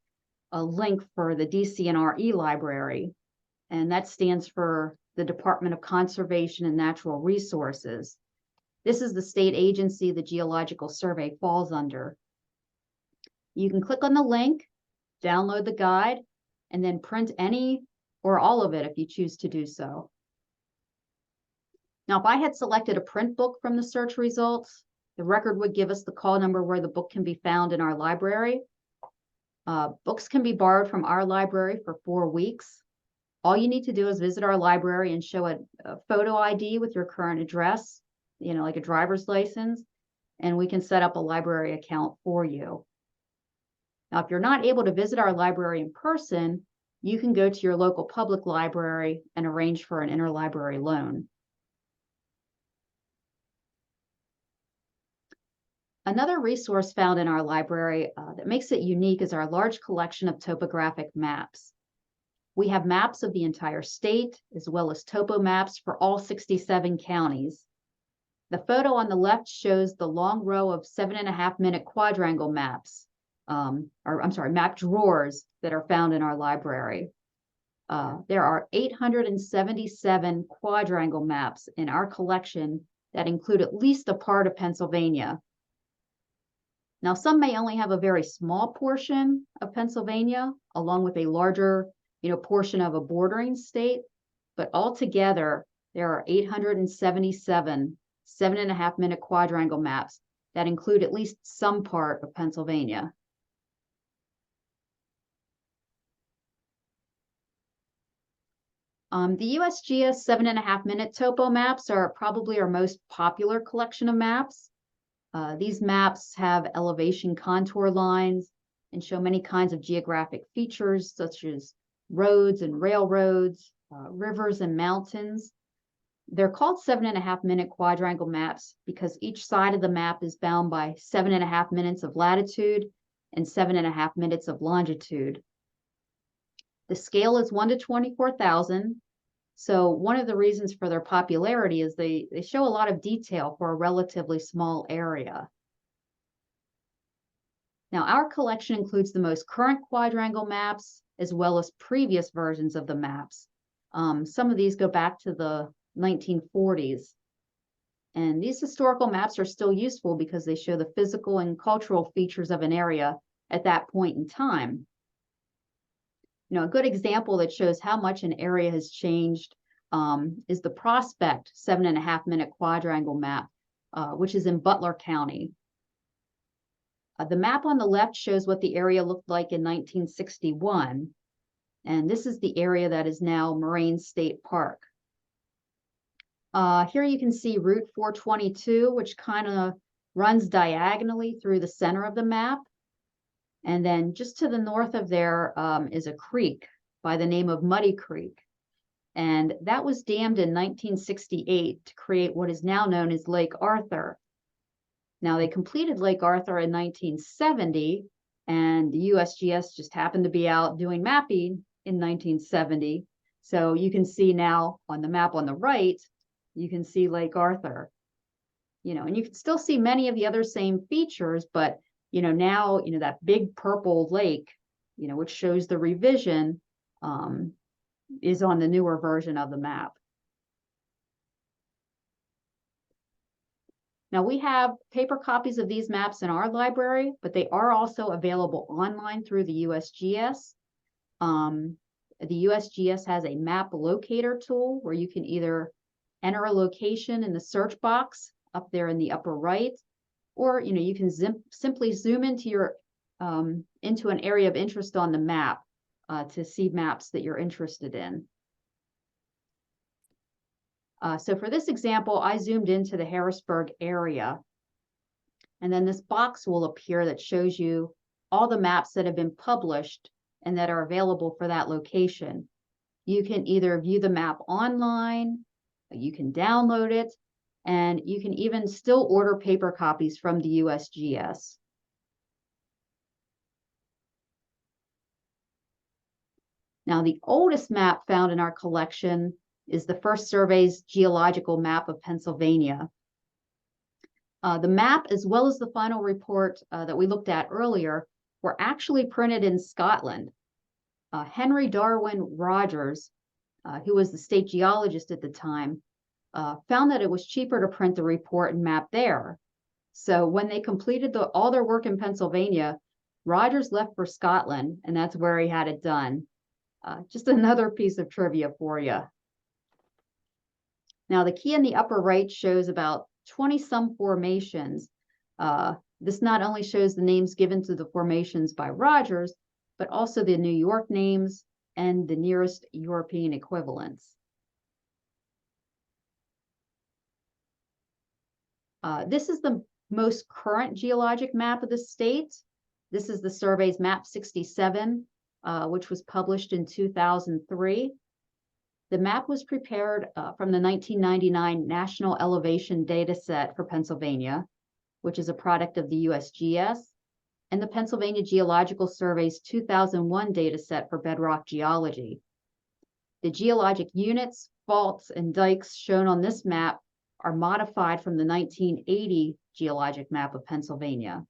link for the DCNR e-library, and that stands for the Department of Conservation and Natural Resources. This is the state agency the Geological Survey falls under. You can click on the link, download the guide, and then print any or all of it if you choose to do so. Now, if I had selected a print book from the search results, the record would give us the call number where the book can be found in our library. Books can be borrowed from our library for 4 weeks. All you need to do is visit our library and show a photo ID with your current address, like a driver's license, and we can set up a library account for you. Now, if you're not able to visit our library in person, you can go to your local public library and arrange for an interlibrary loan. Another resource found in our library that makes it unique is our large collection of topographic maps. We have maps of the entire state, as well as topo maps for all 67 counties. The photo on the left shows the long row of 7.5-minute quadrangle maps, map drawers that are found in our library. There are 877 quadrangle maps in our collection that include at least a part of Pennsylvania. Now, some may only have a very small portion of Pennsylvania, along with a larger, portion of a bordering state, but altogether, there are 877 7.5-minute quadrangle maps that include at least some part of Pennsylvania. The USGS 7.5-minute topo maps are probably our most popular collection of maps. These maps have elevation contour lines and show many kinds of geographic features such as roads and railroads, rivers and mountains. They're called 7.5-minute quadrangle maps because each side of the map is bound by 7.5 minutes of latitude and 7.5 minutes of longitude. The scale is 1 to 24,000. So one of the reasons for their popularity is they show a lot of detail for a relatively small area. Now, our collection includes the most current quadrangle maps as well as previous versions of the maps. Some of these go back to the 1940s. And these historical maps are still useful because they show the physical and cultural features of an area at that point in time. You know, a good example that shows how much an area has changed is the Prospect 7.5-minute quadrangle map, which is in Butler County. The map on the left shows what the area looked like in 1961, and this is the area that is now Moraine State Park. Here you can see Route 422, which kind of runs diagonally through the center of the map. And then just to the north of there is a creek by the name of Muddy Creek. And that was dammed in 1968 to create what is now known as Lake Arthur. Now, they completed Lake Arthur in 1970, and the USGS just happened to be out doing mapping in 1970. So you can see now on the map on the right, you can see Lake Arthur. You know, and you can still see many of the other same features, but you know, now, you know, that big purple lake, you know, which shows the revision, is on the newer version of the map. Now, we have paper copies of these maps in our library, but they are also available online through the USGS. The USGS has a map locator tool where you can either enter a location in the search box up there in the upper right, or you know, you can simply zoom into into an area of interest on the map to see maps that you're interested in. So for this example, I zoomed into the Harrisburg area, and then this box will appear that shows you all the maps that have been published and that are available for that location. You can either view the map online, you can download it, and you can even still order paper copies from the USGS. Now, the oldest map found in our collection is the first survey's geological map of Pennsylvania. The map, as well as the final report that we looked at earlier, were actually printed in Scotland. Henry Darwin Rogers, who was the state geologist at the time, found that it was cheaper to print the report and map there. So when they completed all their work in Pennsylvania, Rogers left for Scotland, and that's where he had it done. Just another piece of trivia for you. Now, the key in the upper right shows about 20-some formations. This not only shows the names given to the formations by Rogers, but also the New York names and the nearest European equivalents. This is the most current geologic map of the state. This is the survey's map 67, which was published in 2003. The map was prepared from the 1999 National Elevation Data Set for Pennsylvania, which is a product of the USGS, and the Pennsylvania Geological Survey's 2001 data set for bedrock geology. The geologic units, faults, and dikes shown on this map are modified from the 1980 geologic map of Pennsylvania.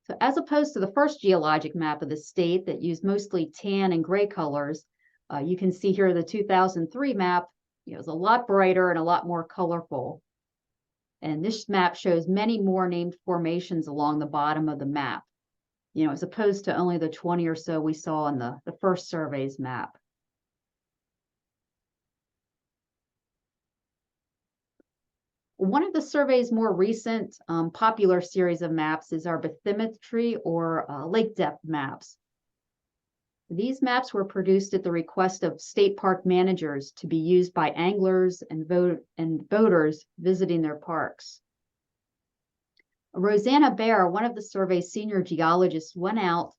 So as opposed to the first geologic map of the state that used mostly tan and gray colors, you can see here the 2003 map, is a lot brighter and a lot more colorful. And this map shows many more named formations along the bottom of the map, as opposed to only the 20 or so we saw on the first survey's map. One of the survey's more recent popular series of maps is our bathymetry or lake depth maps. These maps were produced at the request of state park managers to be used by anglers and boaters visiting their parks. Rosanna Baer, one of the survey's senior geologists, went out,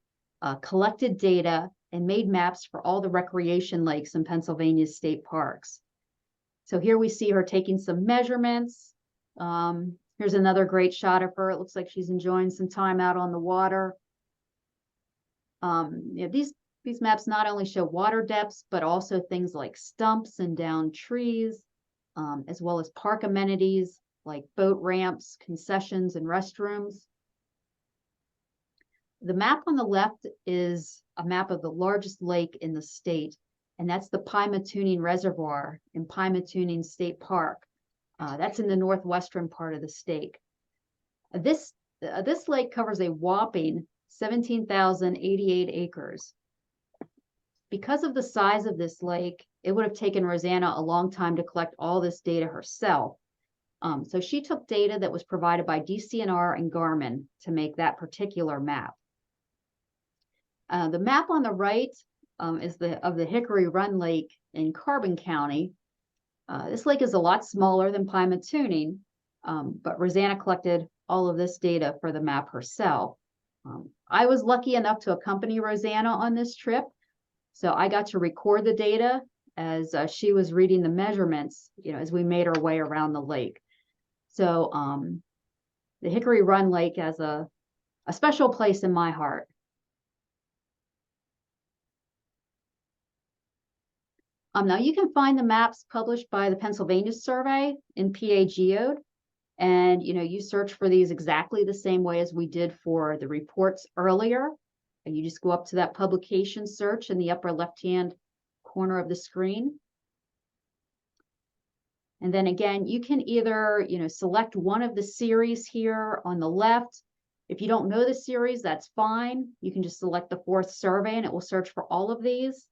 collected data, and made maps for all the recreation lakes in Pennsylvania's state parks. So here we see her taking some measurements. Here's another great shot of her. It looks like she's enjoying some time out on the water. These maps not only show water depths, but also things like stumps and downed trees, as well as park amenities like boat ramps, concessions, and restrooms. The map on the left is a map of the largest lake in the state, and that's the Pymatuning Reservoir in Pymatuning State Park. That's in the northwestern part of the state. This lake covers a whopping 17,088 acres. Because of the size of this lake, it would have taken Rosanna a long time to collect all this data herself. So she took data that was provided by DCNR and Garmin to make that particular map. The map on the right is of the Hickory Run Lake in Carbon County. This lake is a lot smaller than Pymatuning, but Rosanna collected all of this data for the map herself. I was lucky enough to accompany Rosanna on this trip, so I got to record the data as she was reading the measurements, as we made our way around the lake. So the Hickory Run Lake has a special place in my heart. Now you can find the maps published by the Pennsylvania Survey in PA Geode, and you search for these exactly the same way as we did for the reports earlier. And you just go up to that publication search in the upper left-hand corner of the screen. And then again, you can either select one of the series here on the left. If you don't know the series, that's fine. You can just select the 4th survey and it will search for all of these.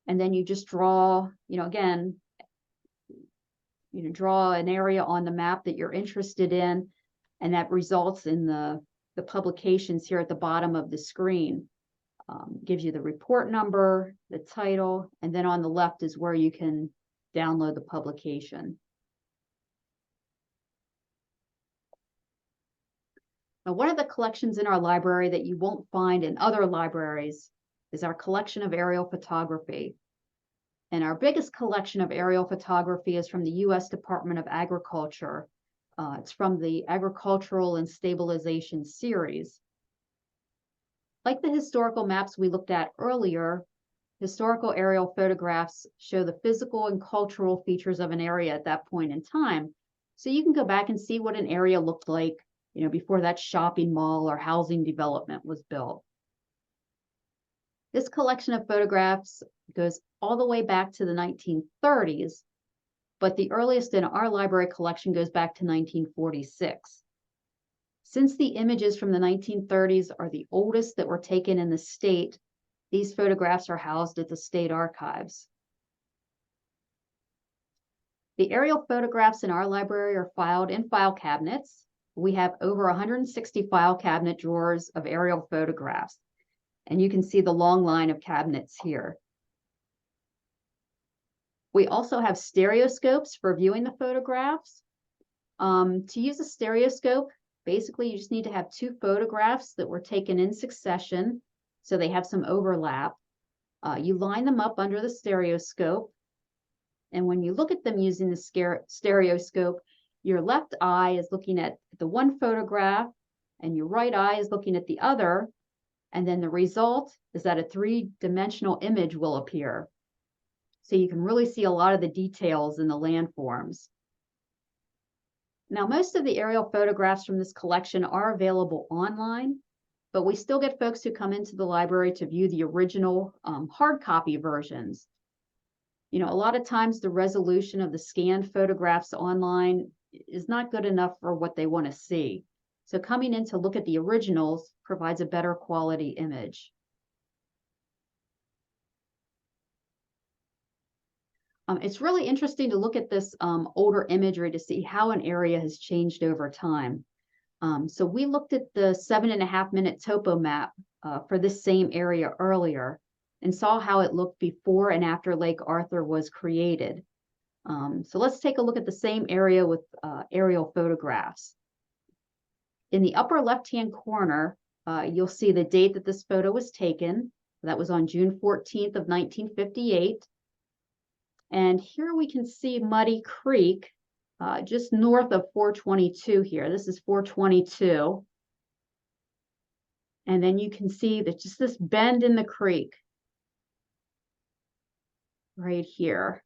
And then you just draw, again, draw an area on the map that you're interested in, and that results in the publications here at the bottom of the screen. Gives you the report number, the title, and then on the left is where you can download the publication. Now, one of the collections in our library that you won't find in other libraries is our collection of aerial photography. And our biggest collection of aerial photography is from the U.S. Department of Agriculture. It's from the Agricultural and Stabilization series. Like the historical maps we looked at earlier, historical aerial photographs show the physical and cultural features of an area at that point in time. So you can go back and see what an area looked like, before that shopping mall or housing development was built. This collection of photographs goes all the way back to the 1930s, but the earliest in our library collection goes back to 1946. Since the images from the 1930s are the oldest that were taken in the state, these photographs are housed at the state archives. The aerial photographs in our library are filed in file cabinets. We have over 160 file cabinet drawers of aerial photographs, and you can see the long line of cabinets here. We also have stereoscopes for viewing the photographs. To use a stereoscope, basically you just need to have 2 photographs that were taken in succession, so they have some overlap. You line them up under the stereoscope, and when you look at them using the stereoscope, your left eye is looking at the one photograph, and your right eye is looking at the other, and then the result is that a 3-dimensional image will appear. So you can really see a lot of the details in the landforms. Now, most of the aerial photographs from this collection are available online, but we still get folks who come into the library to view the original hard copy versions. A lot of times the resolution of the scanned photographs online is not good enough for what they want to see. So coming in to look at the originals provides a better quality image. It's really interesting to look at this older imagery to see how an area has changed over time. So we looked at the 7.5-minute topo map for this same area earlier and saw how it looked before and after Lake Arthur was created. So let's take a look at the same area with aerial photographs. In the upper left-hand corner, you'll see the date that this photo was taken. That was on June 14th of 1958. And here we can see Muddy Creek, just north of 422 here. This is 422. And then you can see that just this bend in the creek right here.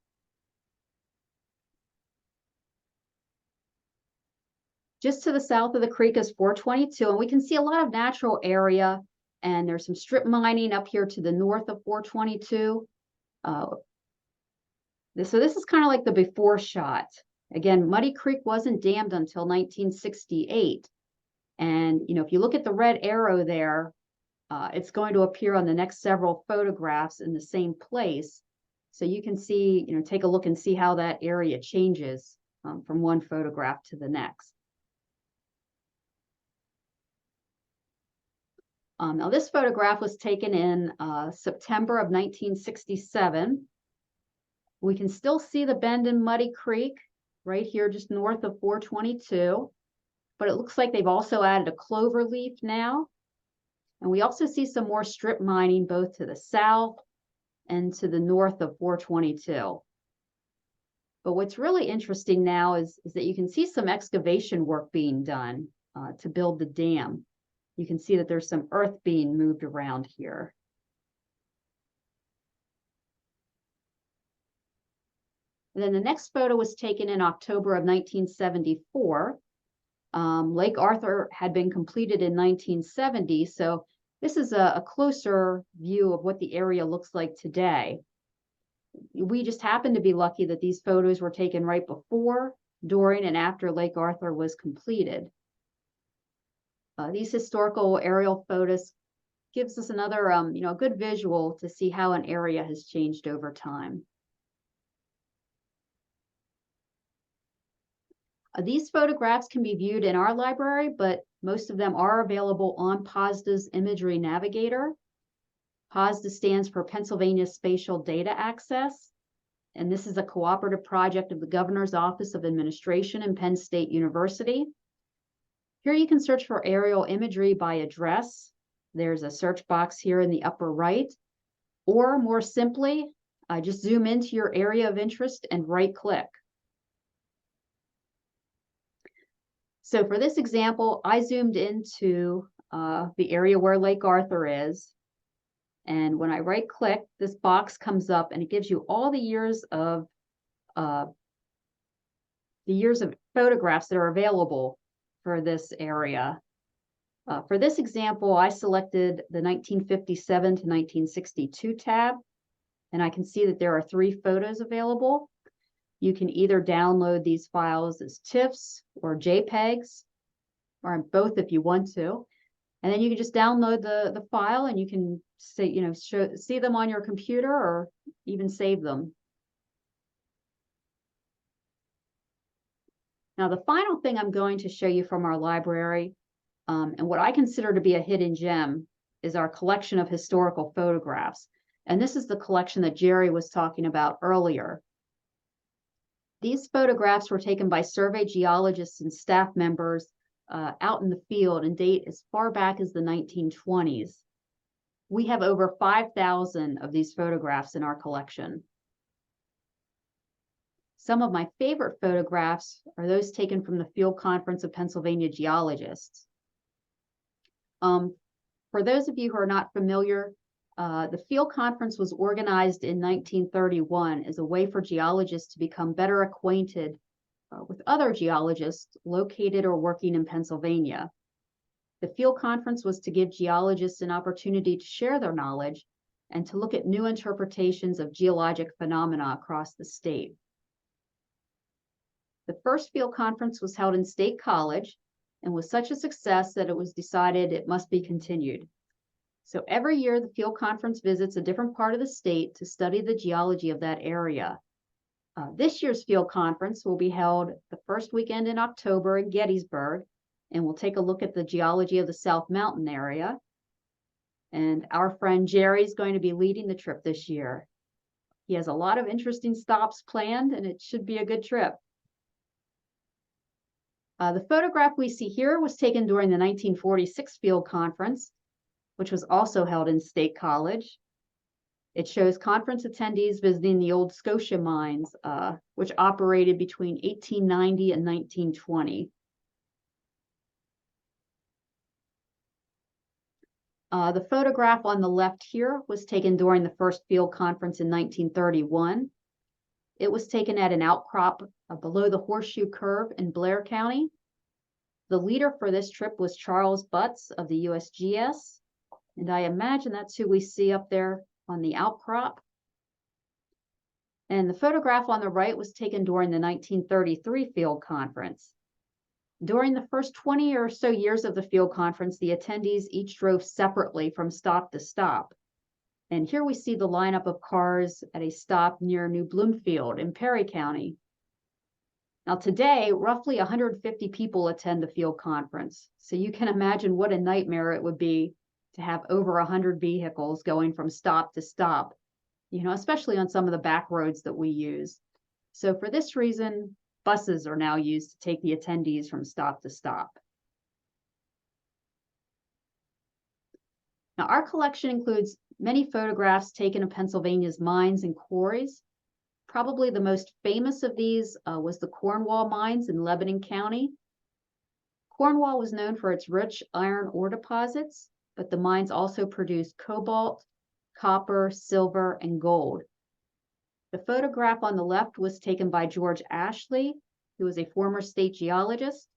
Just to the south of the creek is 422, and we can see a lot of natural area, and there's some strip mining up here to the north of 422. So this is kind of like the before shot. Again, Muddy Creek wasn't dammed until 1968. And, if you look at the red arrow there, it's going to appear on the next several photographs in the same place. So you can see, take a look and see how that area changes from one photograph to the next. Now this photograph was taken in September of 1967. We can still see the bend in Muddy Creek right here just north of 422, but it looks like they've also added a clover leaf now. And we also see some more strip mining both to the south and to the north of 422. But what's really interesting now is that you can see some excavation work being done to build the dam. You can see that there's some earth being moved around here. And then the next photo was taken in October of 1974. Lake Arthur had been completed in 1970, so this is a closer view of what the area looks like today. We just happened to be lucky that these photos were taken right before, during, and after Lake Arthur was completed. These historical aerial photos gives us another, a good visual to see how an area has changed over time. These photographs can be viewed in our library, but most of them are available on POSDA's Imagery Navigator. POSDA stands for Pennsylvania Spatial Data Access, and this is a cooperative project of the Governor's Office of Administration and Penn State University. Here you can search for aerial imagery by address. There's a search box here in the upper right, or more simply, just zoom into your area of interest and right-click. So for this example, I zoomed into the area where Lake Arthur is. And when I right click, this box comes up and it gives you all the years of photographs that are available for this area. For this example, I selected the 1957 to 1962 tab, and I can see that there are 3 photos available. You can either download these files as TIFFs or JPEGs, or both if you want to. And then you can just download the file and you can see them on your computer or even save them. Now, the final thing I'm going to show you from our library, and what I consider to be a hidden gem, is our collection of historical photographs. And this is the collection that Jerry was talking about earlier. These photographs were taken by survey geologists and staff members out in the field and date as far back as the 1920s. We have over 5,000 of these photographs in our collection. Some of my favorite photographs are those taken from the Field Conference of Pennsylvania Geologists. For those of you who are not familiar, the Field Conference was organized in 1931 as a way for geologists to become better acquainted with other geologists located or working in Pennsylvania. The Field Conference was to give geologists an opportunity to share their knowledge and to look at new interpretations of geologic phenomena across the state. The first Field Conference was held in State College and was such a success that it was decided it must be continued. So every year, the Field Conference visits a different part of the state to study the geology of that area. This year's field conference will be held the first weekend in October in Gettysburg, and we'll take a look at the geology of the South Mountain area. And our friend Jerry's going to be leading the trip this year. He has a lot of interesting stops planned, and it should be a good trip. The photograph we see here was taken during the 1946 field conference, which was also held in State College. It shows conference attendees visiting the old Scotia mines, which operated between 1890 and 1920. The photograph on the left here was taken during the first field conference in 1931. It was taken at an outcrop below the Horseshoe Curve in Blair County. The leader for this trip was Charles Butts of the USGS, and I imagine that's who we see up there on the outcrop. And the photograph on the right was taken during the 1933 field conference. During the first 20 or so years of the field conference, the attendees each drove separately from stop to stop. And here we see the lineup of cars at a stop near New Bloomfield in Perry County. Now today, roughly 150 people attend the field conference. So you can imagine what a nightmare it would be to have over 100 vehicles going from stop to stop, especially on some of the back roads that we use. So for this reason, buses are now used to take the attendees from stop to stop. Now, our collection includes many photographs taken of Pennsylvania's mines and quarries. Probably the most famous of these was the Cornwall mines in Lebanon County. Cornwall was known for its rich iron ore deposits, but the mines also produced cobalt, copper, silver, and gold. The photograph on the left was taken by George Ashley, who was a former state geologist.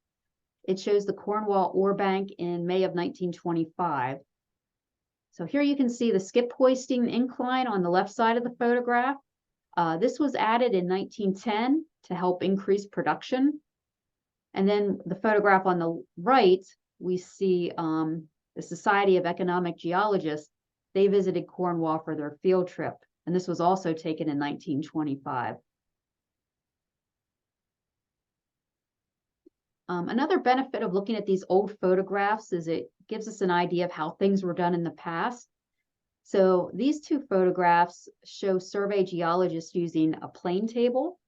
It shows the Cornwall ore bank in May of 1925. So here you can see the skip hoisting incline on the left side of the photograph. This was added in 1910 to help increase production. And then the photograph on the right, we see the Society of Economic Geologists. They visited Cornwall for their field trip, and this was also taken in 1925. Another benefit of looking at these old photographs is it gives us an idea of how things were done in the past. So these two photographs show survey geologists using a plane table.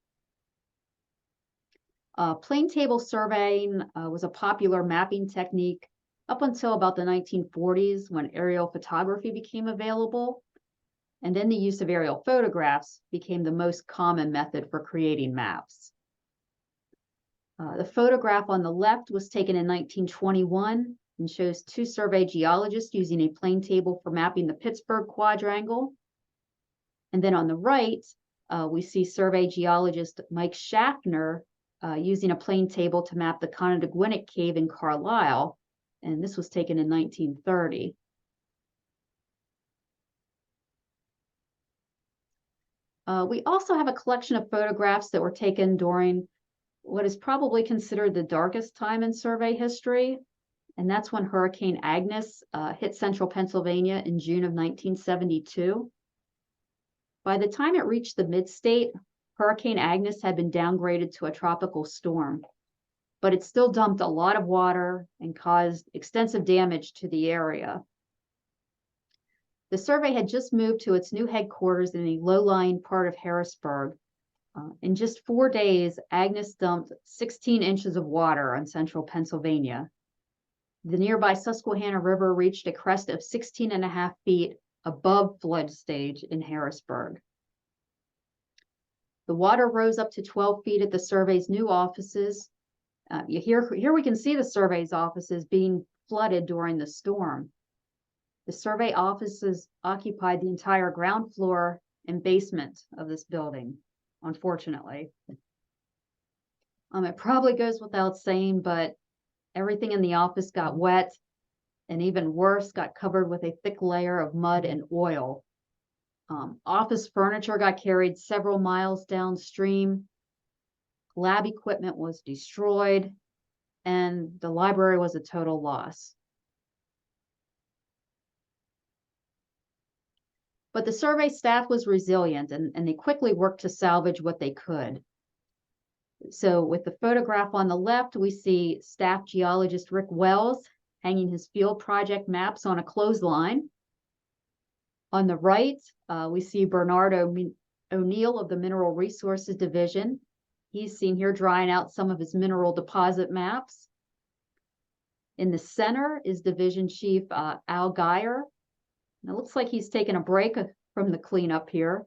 Plane table surveying was a popular mapping technique up until about the 1940s when aerial photography became available. And then the use of aerial photographs became the most common method for creating maps. The photograph on the left was taken in 1921 and shows two survey geologists using a plane table for mapping the Pittsburgh Quadrangle. And then on the right, we see survey geologist Mike Schaffner using a plane table to map the Conowdagwinnett Cave in Carlisle, and this was taken in 1930. We also have a collection of photographs that were taken during what is probably considered the darkest time in survey history, and that's when Hurricane Agnes hit central Pennsylvania in June of 1972. By the time it reached the mid-state, Hurricane Agnes had been downgraded to a tropical storm, but it still dumped a lot of water and caused extensive damage to the area. The survey had just moved to its new headquarters in a low-lying part of Harrisburg. In just 4 days, Agnes dumped 16 inches of water on central Pennsylvania. The nearby Susquehanna River reached a crest of 16.5 feet above flood stage in Harrisburg. The water rose up to 12 feet at the survey's new offices. Here we can see the survey's offices being flooded during the storm. The survey offices occupied the entire ground floor and basement of this building, unfortunately. It probably goes without saying, but everything in the office got wet, and even worse, got covered with a thick layer of mud and oil. Office furniture got carried several miles downstream. Lab equipment was destroyed, and the library was a total loss. But the survey staff was resilient and they quickly worked to salvage what they could. So with the photograph on the left, we see staff geologist Rick Wells hanging his field project maps on a clothesline. On the right, we see Bernard O'Neill of the Mineral Resources Division. He's seen here drying out some of his mineral deposit maps. In the center is Division Chief Al Geyer. It looks like he's taken a break from the cleanup here.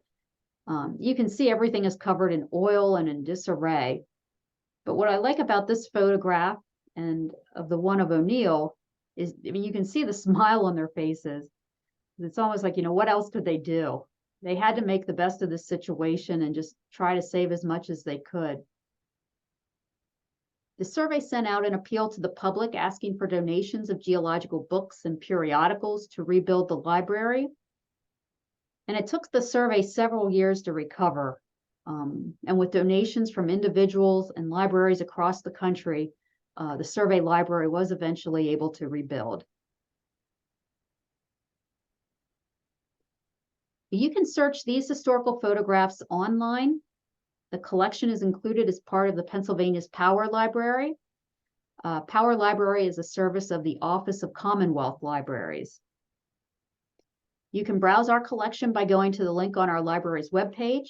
You can see everything is covered in oil and in disarray. But what I like about this photograph and of the one of O'Neill is, I mean, you can see the smile on their faces. It's almost like, what else could they do? They had to make the best of this situation and just try to save as much as they could. The survey sent out an appeal to the public asking for donations of geological books and periodicals to rebuild the library. And it took the survey several years to recover. And with donations from individuals and libraries across the country, the survey library was eventually able to rebuild. You can search these historical photographs online. The collection is included as part of the Pennsylvania's Power Library. Power Library is a service of the Office of Commonwealth Libraries. You can browse our collection by going to the link on our library's webpage,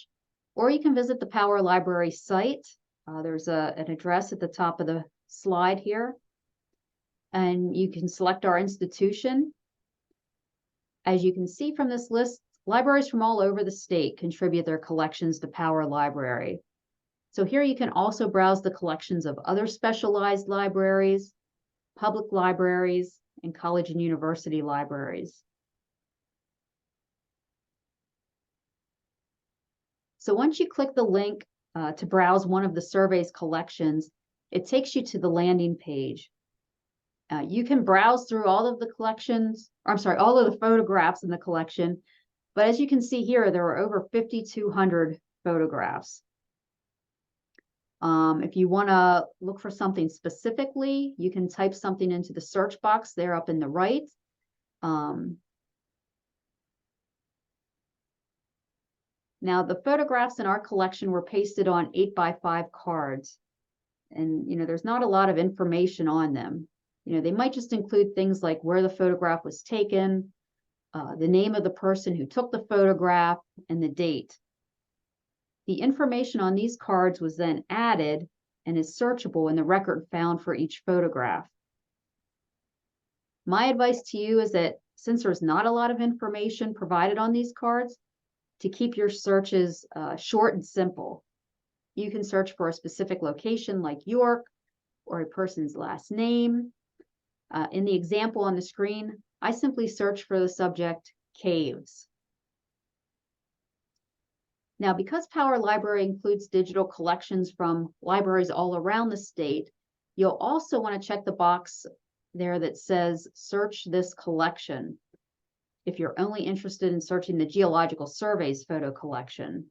or you can visit the Power Library site. There's an address at the top of the slide here, and you can select our institution. As you can see from this list, libraries from all over the state contribute their collections to Power Library. So here you can also browse the collections of other specialized libraries, public libraries, and college and university libraries. So once you click the link to browse one of the survey's collections, it takes you to the landing page. You can browse through all of the collections, or I'm sorry, all of the photographs in the collection. But as you can see here, there are over 5,200 photographs. If you want to look for something specifically, you can type something into the search box there up in the right. Now, the photographs in our collection were pasted on 8x5 cards. And, there's not a lot of information on them. They might just include things like where the photograph was taken, the name of the person who took the photograph, and the date. The information on these cards was then added and is searchable in the record found for each photograph. My advice to you is that since there's not a lot of information provided on these cards, to keep your searches short and simple. You can search for a specific location like York or a person's last name. In the example on the screen, I simply search for the subject caves. Now, because Power Library includes digital collections from libraries all around the state, you'll also want to check the box there that says search this collection if you're only interested in searching the Geological Survey's photo collection.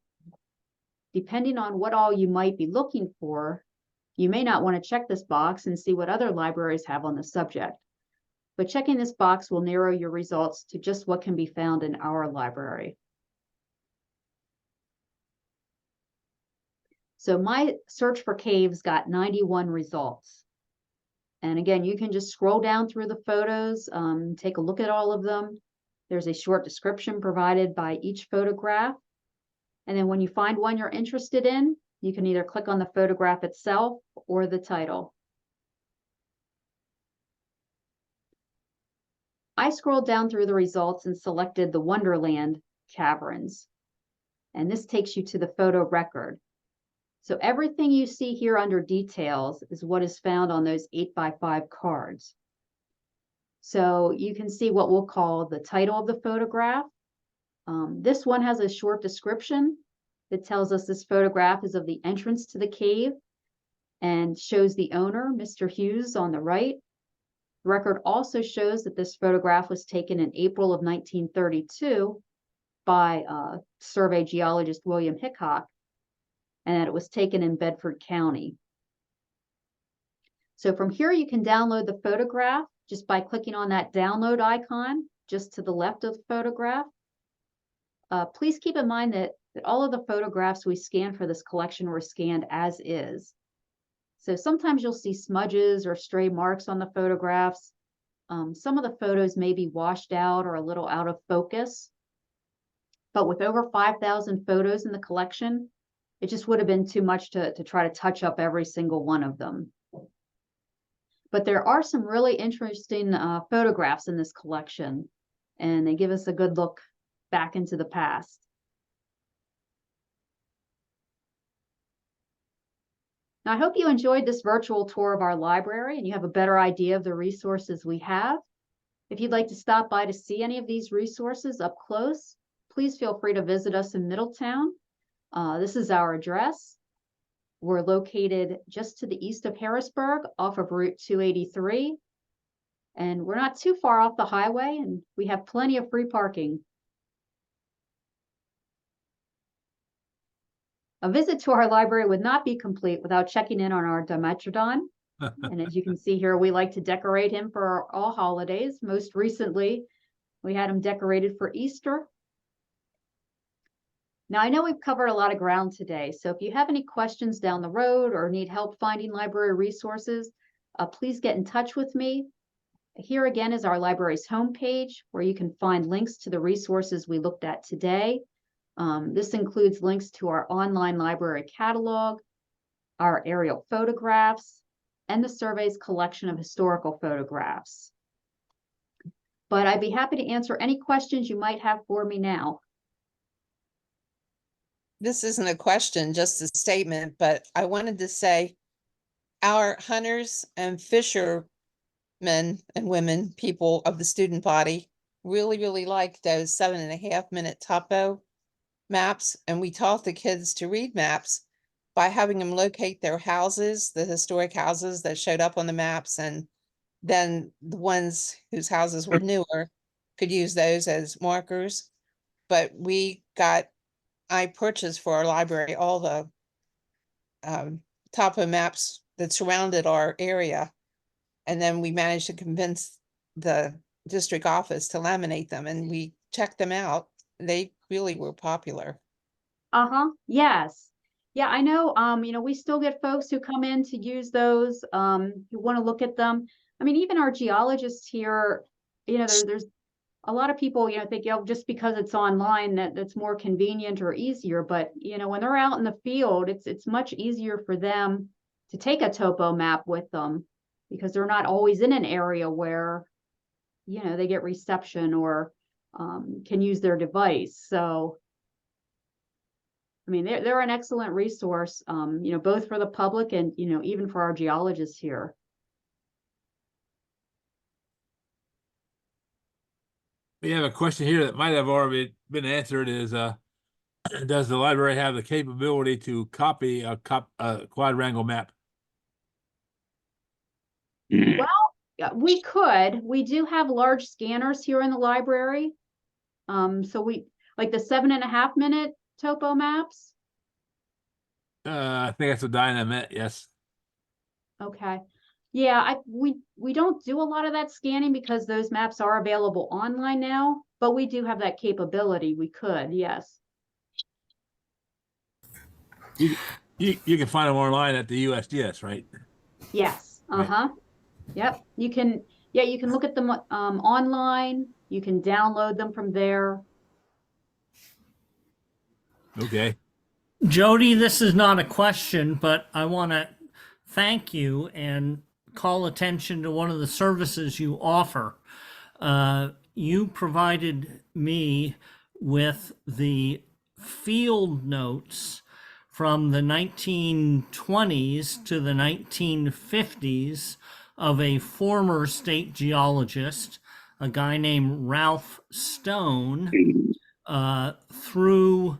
Depending on what all you might be looking for, you may not want to check this box and see what other libraries have on the subject. But checking this box will narrow your results to just what can be found in our library. So my search for caves got 91 results. And again, you can just scroll down through the photos, take a look at all of them. There's a short description provided by each photograph. And then when you find one you're interested in, you can either click on the photograph itself or the title. I scrolled down through the results and selected the Wonderland Caverns. And this takes you to the photo record. So everything you see here under details is what is found on those 8x5 cards. So you can see what we'll call the title of the photograph. This one has a short description that tells us this photograph is of the entrance to the cave and shows the owner, Mr. Hughes, on the right. The record also shows that this photograph was taken in April of 1932 by survey geologist William Hickok, and that it was taken in Bedford County. So from here, you can download the photograph just by clicking on that download icon just to the left of the photograph. please keep in mind that all of the photographs we scanned for this collection were scanned as is. So sometimes you'll see smudges or stray marks on the photographs. Some of the photos may be washed out or a little out of focus. But with over 5,000 photos in the collection, it just would have been too much to try to touch up every single one of them. But there are some really interesting photographs in this collection, and they give us a good look back into the past. Now, I hope you enjoyed this virtual tour of our library and you have a better idea of the resources we have. If you'd like to stop by to see any of these resources up close, please feel free to visit us in Middletown. This is our address. We're located just to the east of Harrisburg off of Route 283. And we're not too far off the highway, and we have plenty of free parking. A visit to our library would not be complete without checking in on our Dimetrodon. And as you can see here, we like to decorate him for all holidays. Most recently, we had him decorated for Easter. Now, I know we've covered a lot of ground today, so if you have any questions down the road or need help finding library resources, please get in touch with me. Here again is our library's homepage, where you can find links to the resources we looked at today. This includes links to our online library catalog, our aerial photographs, and the survey's collection of historical photographs. But I'd be happy to answer any questions you might have for me now. This isn't a question, just a statement, but I wanted to say our hunters and fishermen and women, people of the student body, really like those 7.5-minute topo maps. And we taught the kids to read maps by having them locate their houses, the historic houses that showed up on the maps. And then the ones whose houses were newer could use those as markers. But I purchased for our library all the topo maps that surrounded our area. And then we managed to convince the district office to laminate them, and we checked them out. They really were popular. Yes. Yeah, I know, we still get folks who come in to use those, who want to look at them. I mean, even our geologists here, there's a lot of people, think, just because it's online that's more convenient or easier. But, when they're out in the field, it's much easier for them to take a topo map with them, because they're not always in an area where, they get reception or can use their device. So, I mean, they're an excellent resource, both for the public and, even for our geologists here. We have a question here that might have already been answered is, does the library have the capability to copy a quadrangle map? Well, we could. We do have large scanners here in the library. So we, like the 7.5-minute topo maps. I think that's what Diana meant, yes. Okay. Yeah, we don't do a lot of that scanning because those maps are available online now, but we do have that capability. We could, yes. You can find them online at the USGS, right? Yes. Right. Yep. You can look at them online. You can download them from there. Okay. Jody, this is not a question, but I want to thank you and call attention to one of the services you offer. You provided me with the field notes from the 1920s to the 1950s of a former state geologist, a guy named Ralph Stone, through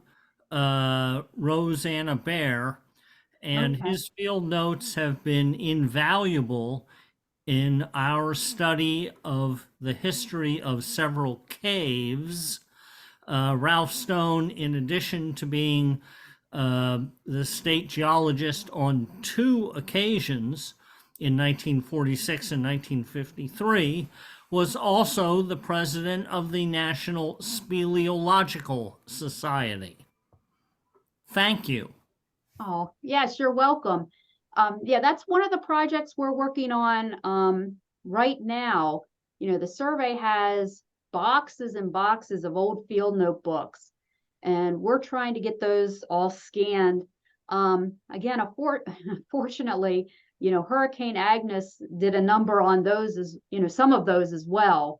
Rosanna Bear, and Okay. his field notes have been invaluable in our study of the history of several caves. Ralph Stone, in addition to being the state geologist on 2 occasions in 1946 and 1953, was also the president of the National Speleological Society. Thank you. Oh, yes, you're welcome. Yeah, that's one of the projects we're working on right now. You know, the survey has boxes and boxes of old field notebooks, and we're trying to get those all scanned. Again, fortunately, you know, Hurricane Agnes did a number on those as, you know, some of those as well.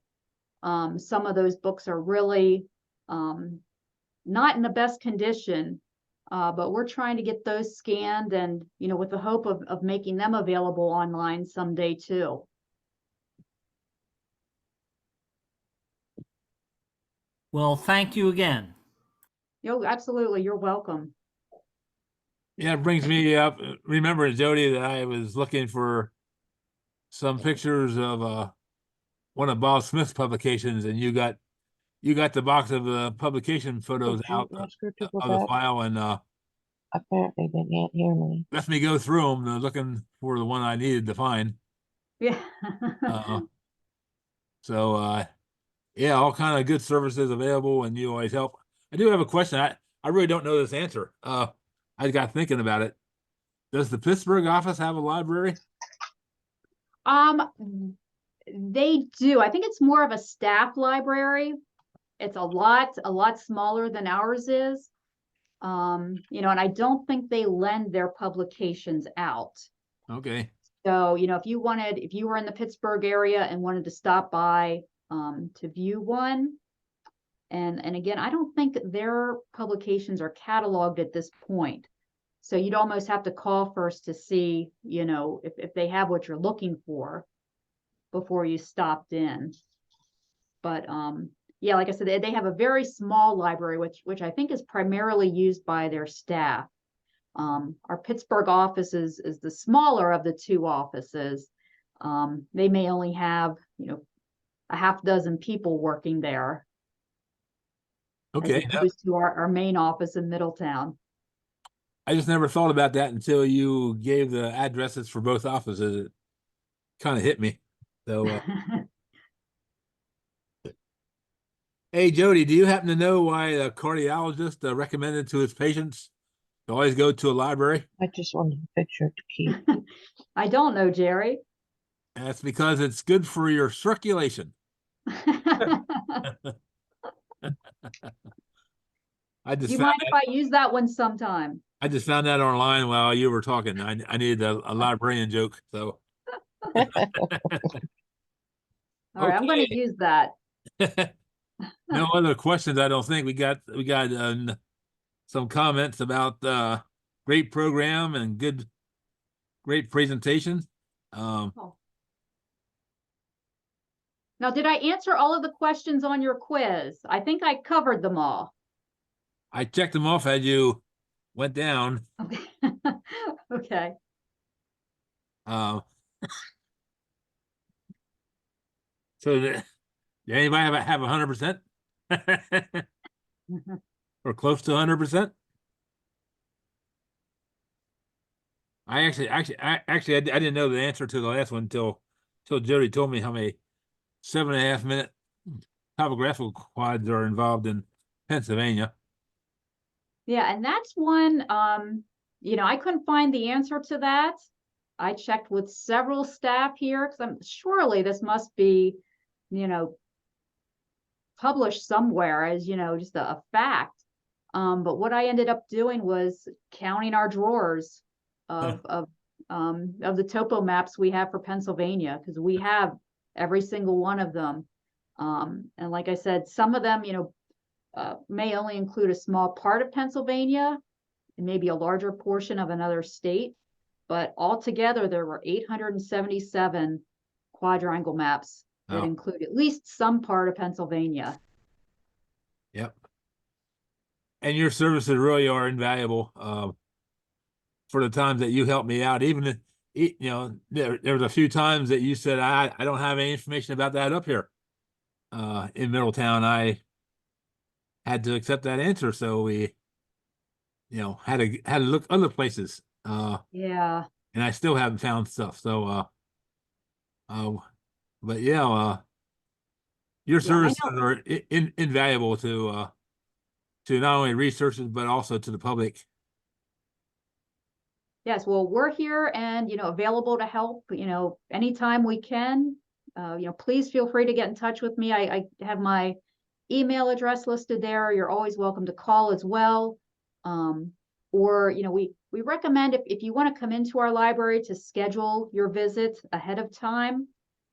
Some of those books are really not in the best condition. But we're trying to get those scanned and, you know, with the hope of making them available online someday too. Well, thank you again. Yo, absolutely. You're welcome. Yeah, it brings me up. Remember, Jody, that I was looking for some pictures of one of Bob Smith's publications, and you got the box of the publication photos Did you out ask her to go of the back? file, and Apparently they can't hear me. left me go through them, looking for the one I needed to find. Yeah. So yeah, all kind of good services available, and you always help. I do have a question. I really don't know this answer. I got thinking about it. Does the Pittsburgh office have a library? They do. I think it's more of a staff library. It's a lot smaller than ours is. You know, and I don't think they lend their publications out. Okay. So, you know, if you were in the Pittsburgh area and wanted to stop by to view one, and again, I don't think their publications are cataloged at this point. So you'd almost have to call first to see, you know, if they have what you're looking for before you stopped in. But yeah, like I said, they have a very small library, which I think is primarily used by their staff. Our Pittsburgh office is the smaller of the two offices. They may only have, you know, a half dozen people working there. Okay. As opposed to our main office in Middletown. I just never thought about that until you gave the addresses for both offices. It kind of hit me. So, hey, Jody, do you happen to know why a cardiologist recommended to his patients to always go to a library? I just wanted a picture to keep. I don't know, Jerry. That's because it's good for your circulation. I Do just you found mind if I use that one sometime? I just found that online while you were talking. I needed a librarian joke. So, All right, I'm going to use that. no other questions. I don't think we got some comments about great program and great presentation. Now, did I answer all of the questions on your quiz? I think I covered them all. I checked them off as you went down. Okay. Okay. So did anybody have 100%? Or close to 100%? I didn't know the answer to the last one until Jody told me how many 7.5-minute topographical quads are involved in Pennsylvania. Yeah, and that's one, you know, I couldn't find the answer to that. I checked with several staff here because I'm surely this must be, you know, published somewhere as, you know, just a fact. But what I ended up doing was counting our drawers of the topo maps we have for Pennsylvania, because we have every single one of them. And like I said, some of them, you know, may only include a small part of Pennsylvania and maybe a larger portion of another state, but altogether there were 877 quadrangle maps that include at least some part of Pennsylvania. Yep. And your services really are invaluable for the times that you helped me out. Even you know, there was a few times that you said I don't have any information about that up here in Middletown. I had to accept that answer, so we, you know, had to look other places. Yeah. And I still haven't found stuff. So, but yeah, Your Yeah, I services are invaluable to not only researchers but also to the public. Yes, well, we're here and, available to help, anytime we can. Please feel free to get in touch with me. I have my email address listed there. You're always welcome to call as well. Or, we recommend if you want to come into our library to schedule your visit ahead of time.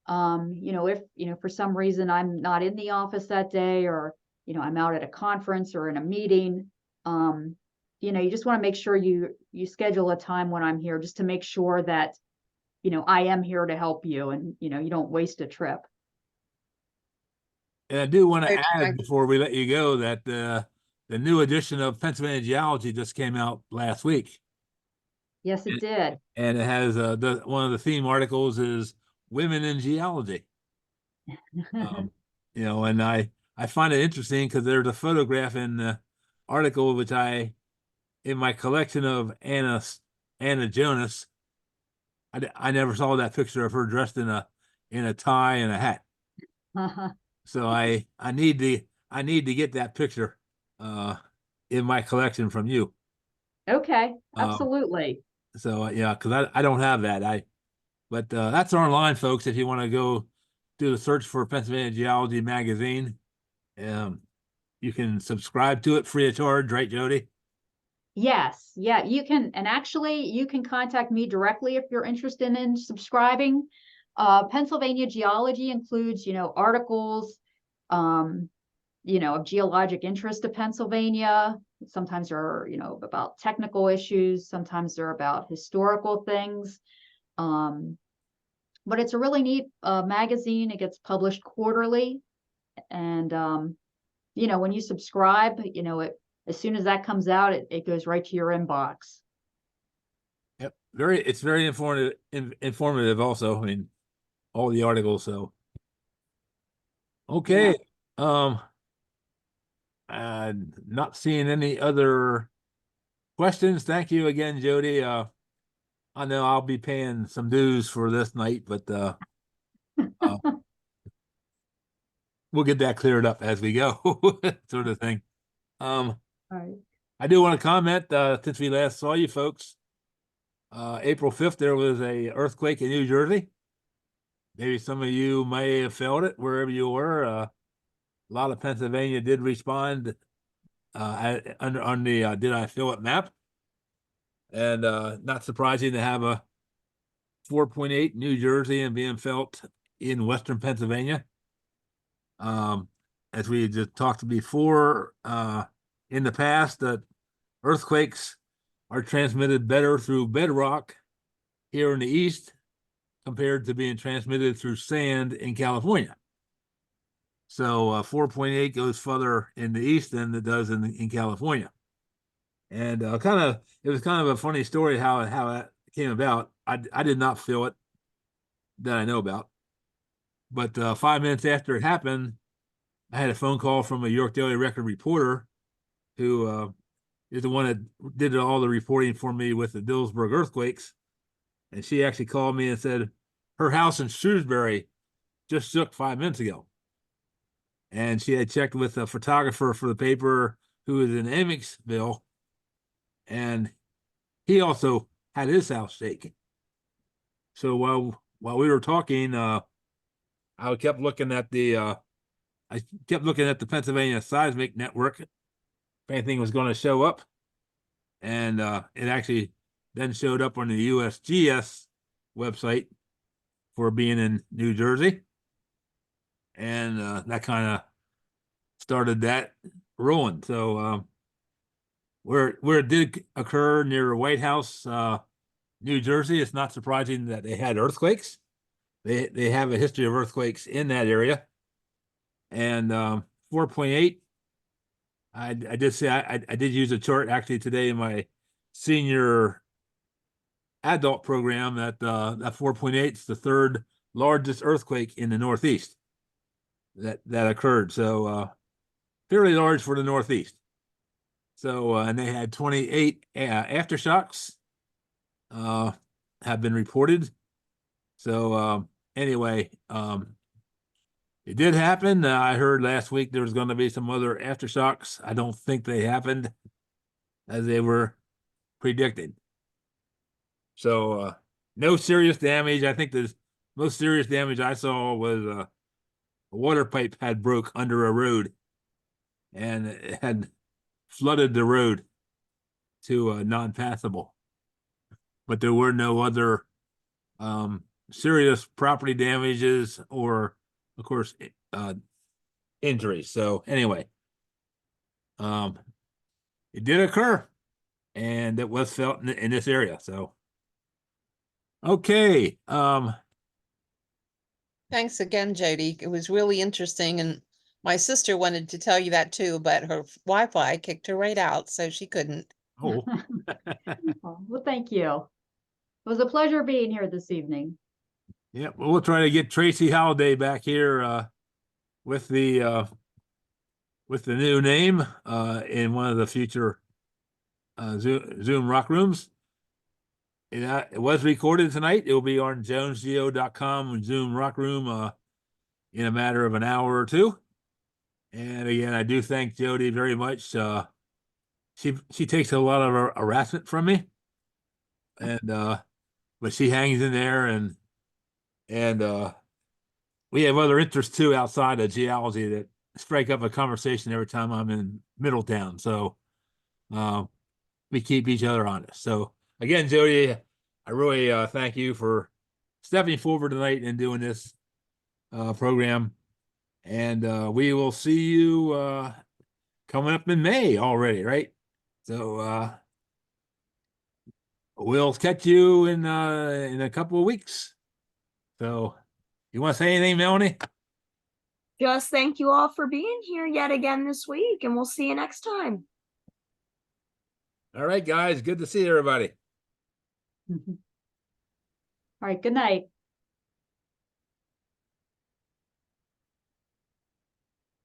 If, for some reason I'm not in the office that day, or, I'm out at a conference or in a meeting, you just want to make sure you schedule a time when I'm here, just to make sure that, I am here to help you, and, you don't waste a trip. And I do want to Okay. add before we let you go that the new edition of Pennsylvania Geology just came out last week, Yes, it did. and it has one of the theme articles is women in geology. And I find it interesting because there's a photograph in the article which in my collection of Anna Jonas, I never saw that picture of her dressed in a tie and a hat. So I need to get that picture in my collection from you. Okay, Um, absolutely. So yeah, because I don't have that. But that's online, folks. If you want to go do the search for Pennsylvania Geology magazine, you can subscribe to it free of charge, right, Jody? Yes, yeah, you can, and actually you can contact me directly if you're interested in subscribing. Pennsylvania Geology includes, articles, of geologic interest to Pennsylvania. Sometimes they're, about technical issues. Sometimes they're about historical things. But it's a really neat magazine. It gets published quarterly. And, when you subscribe, as soon as that comes out, it goes right to your inbox. Yep. It's very informative also. I mean, all the articles. So, okay. Not seeing any other questions. Thank you again, Jody. I know I'll be paying some dues for this night, but we'll get that cleared up as we go, sort of thing. All right. I do want to comment, since we last saw you folks, April 5th, there was a earthquake in New Jersey. Maybe some of you may have felt it wherever you were. A lot of Pennsylvania did respond on the Did I Feel It map. And not surprising to have a 4.8 New Jersey and being felt in Western Pennsylvania. As we just talked before, in the past, that earthquakes are transmitted better through bedrock here in the East compared to being transmitted through sand in California. So 4.8 goes further in the East than it does in California. And it was kind of a funny story how that came about. I did not feel it that I know about. But 5 minutes after it happened, I had a phone call from a York Daily Record reporter who is the one that did all the reporting for me with the Dillsburg earthquakes. And she actually called me and said her house in Shrewsbury just shook 5 minutes ago. And she had checked with a photographer for the paper who is in Emmetsville, and he also had his house shaken. So while we were talking, I kept looking at the Pennsylvania seismic network if anything was going to show up, and it actually then showed up on the USGS website for being in New Jersey, and that kind of started that rolling. So where it did occur near the White House, New Jersey, it's not surprising that they had earthquakes. They have a history of earthquakes in that area. And 4.8, I did say I did use a chart actually today in my senior adult program that 4.8 is the third largest earthquake in the Northeast that occurred. So fairly large for the Northeast. So and they had 28 aftershocks have been reported. So anyway, It did happen. I heard last week there was going to be some other aftershocks. I don't think they happened as they were predicted. So no serious damage. I think the most serious damage I saw was a water pipe had broke under a road, and it had flooded the road to non-passable. But there were no other serious property damages or, of course, injuries. So anyway, it did occur, and it was felt in this area. So okay, Thanks again, Jody. It was really interesting, and my sister wanted to tell you that too, but her Wi-Fi kicked her right out, so she couldn't. oh, Oh, well, thank you. It was a pleasure being here this evening. yeah, well, we'll try to get Tracy Halliday back here with the new name in one of the future Zoom rock rooms. It was recorded tonight. It will be on jonesgeo.com Zoom rock room in a matter of an hour or two. And again, I do thank Jody very much. She takes a lot of harassment from me, and but she hangs in there, and we have other interests too outside of geology that strike up a conversation every time I'm in Middletown. So we keep each other honest. So again, Jody, I really thank you for stepping forward tonight and doing this program. And we will see you coming up in May already, right? So we'll catch you in a couple of weeks. So you want to say anything, Melanie? Just thank you all for being here yet again this week, and we'll see you next time. All right, guys. Good to see everybody. All right, good night.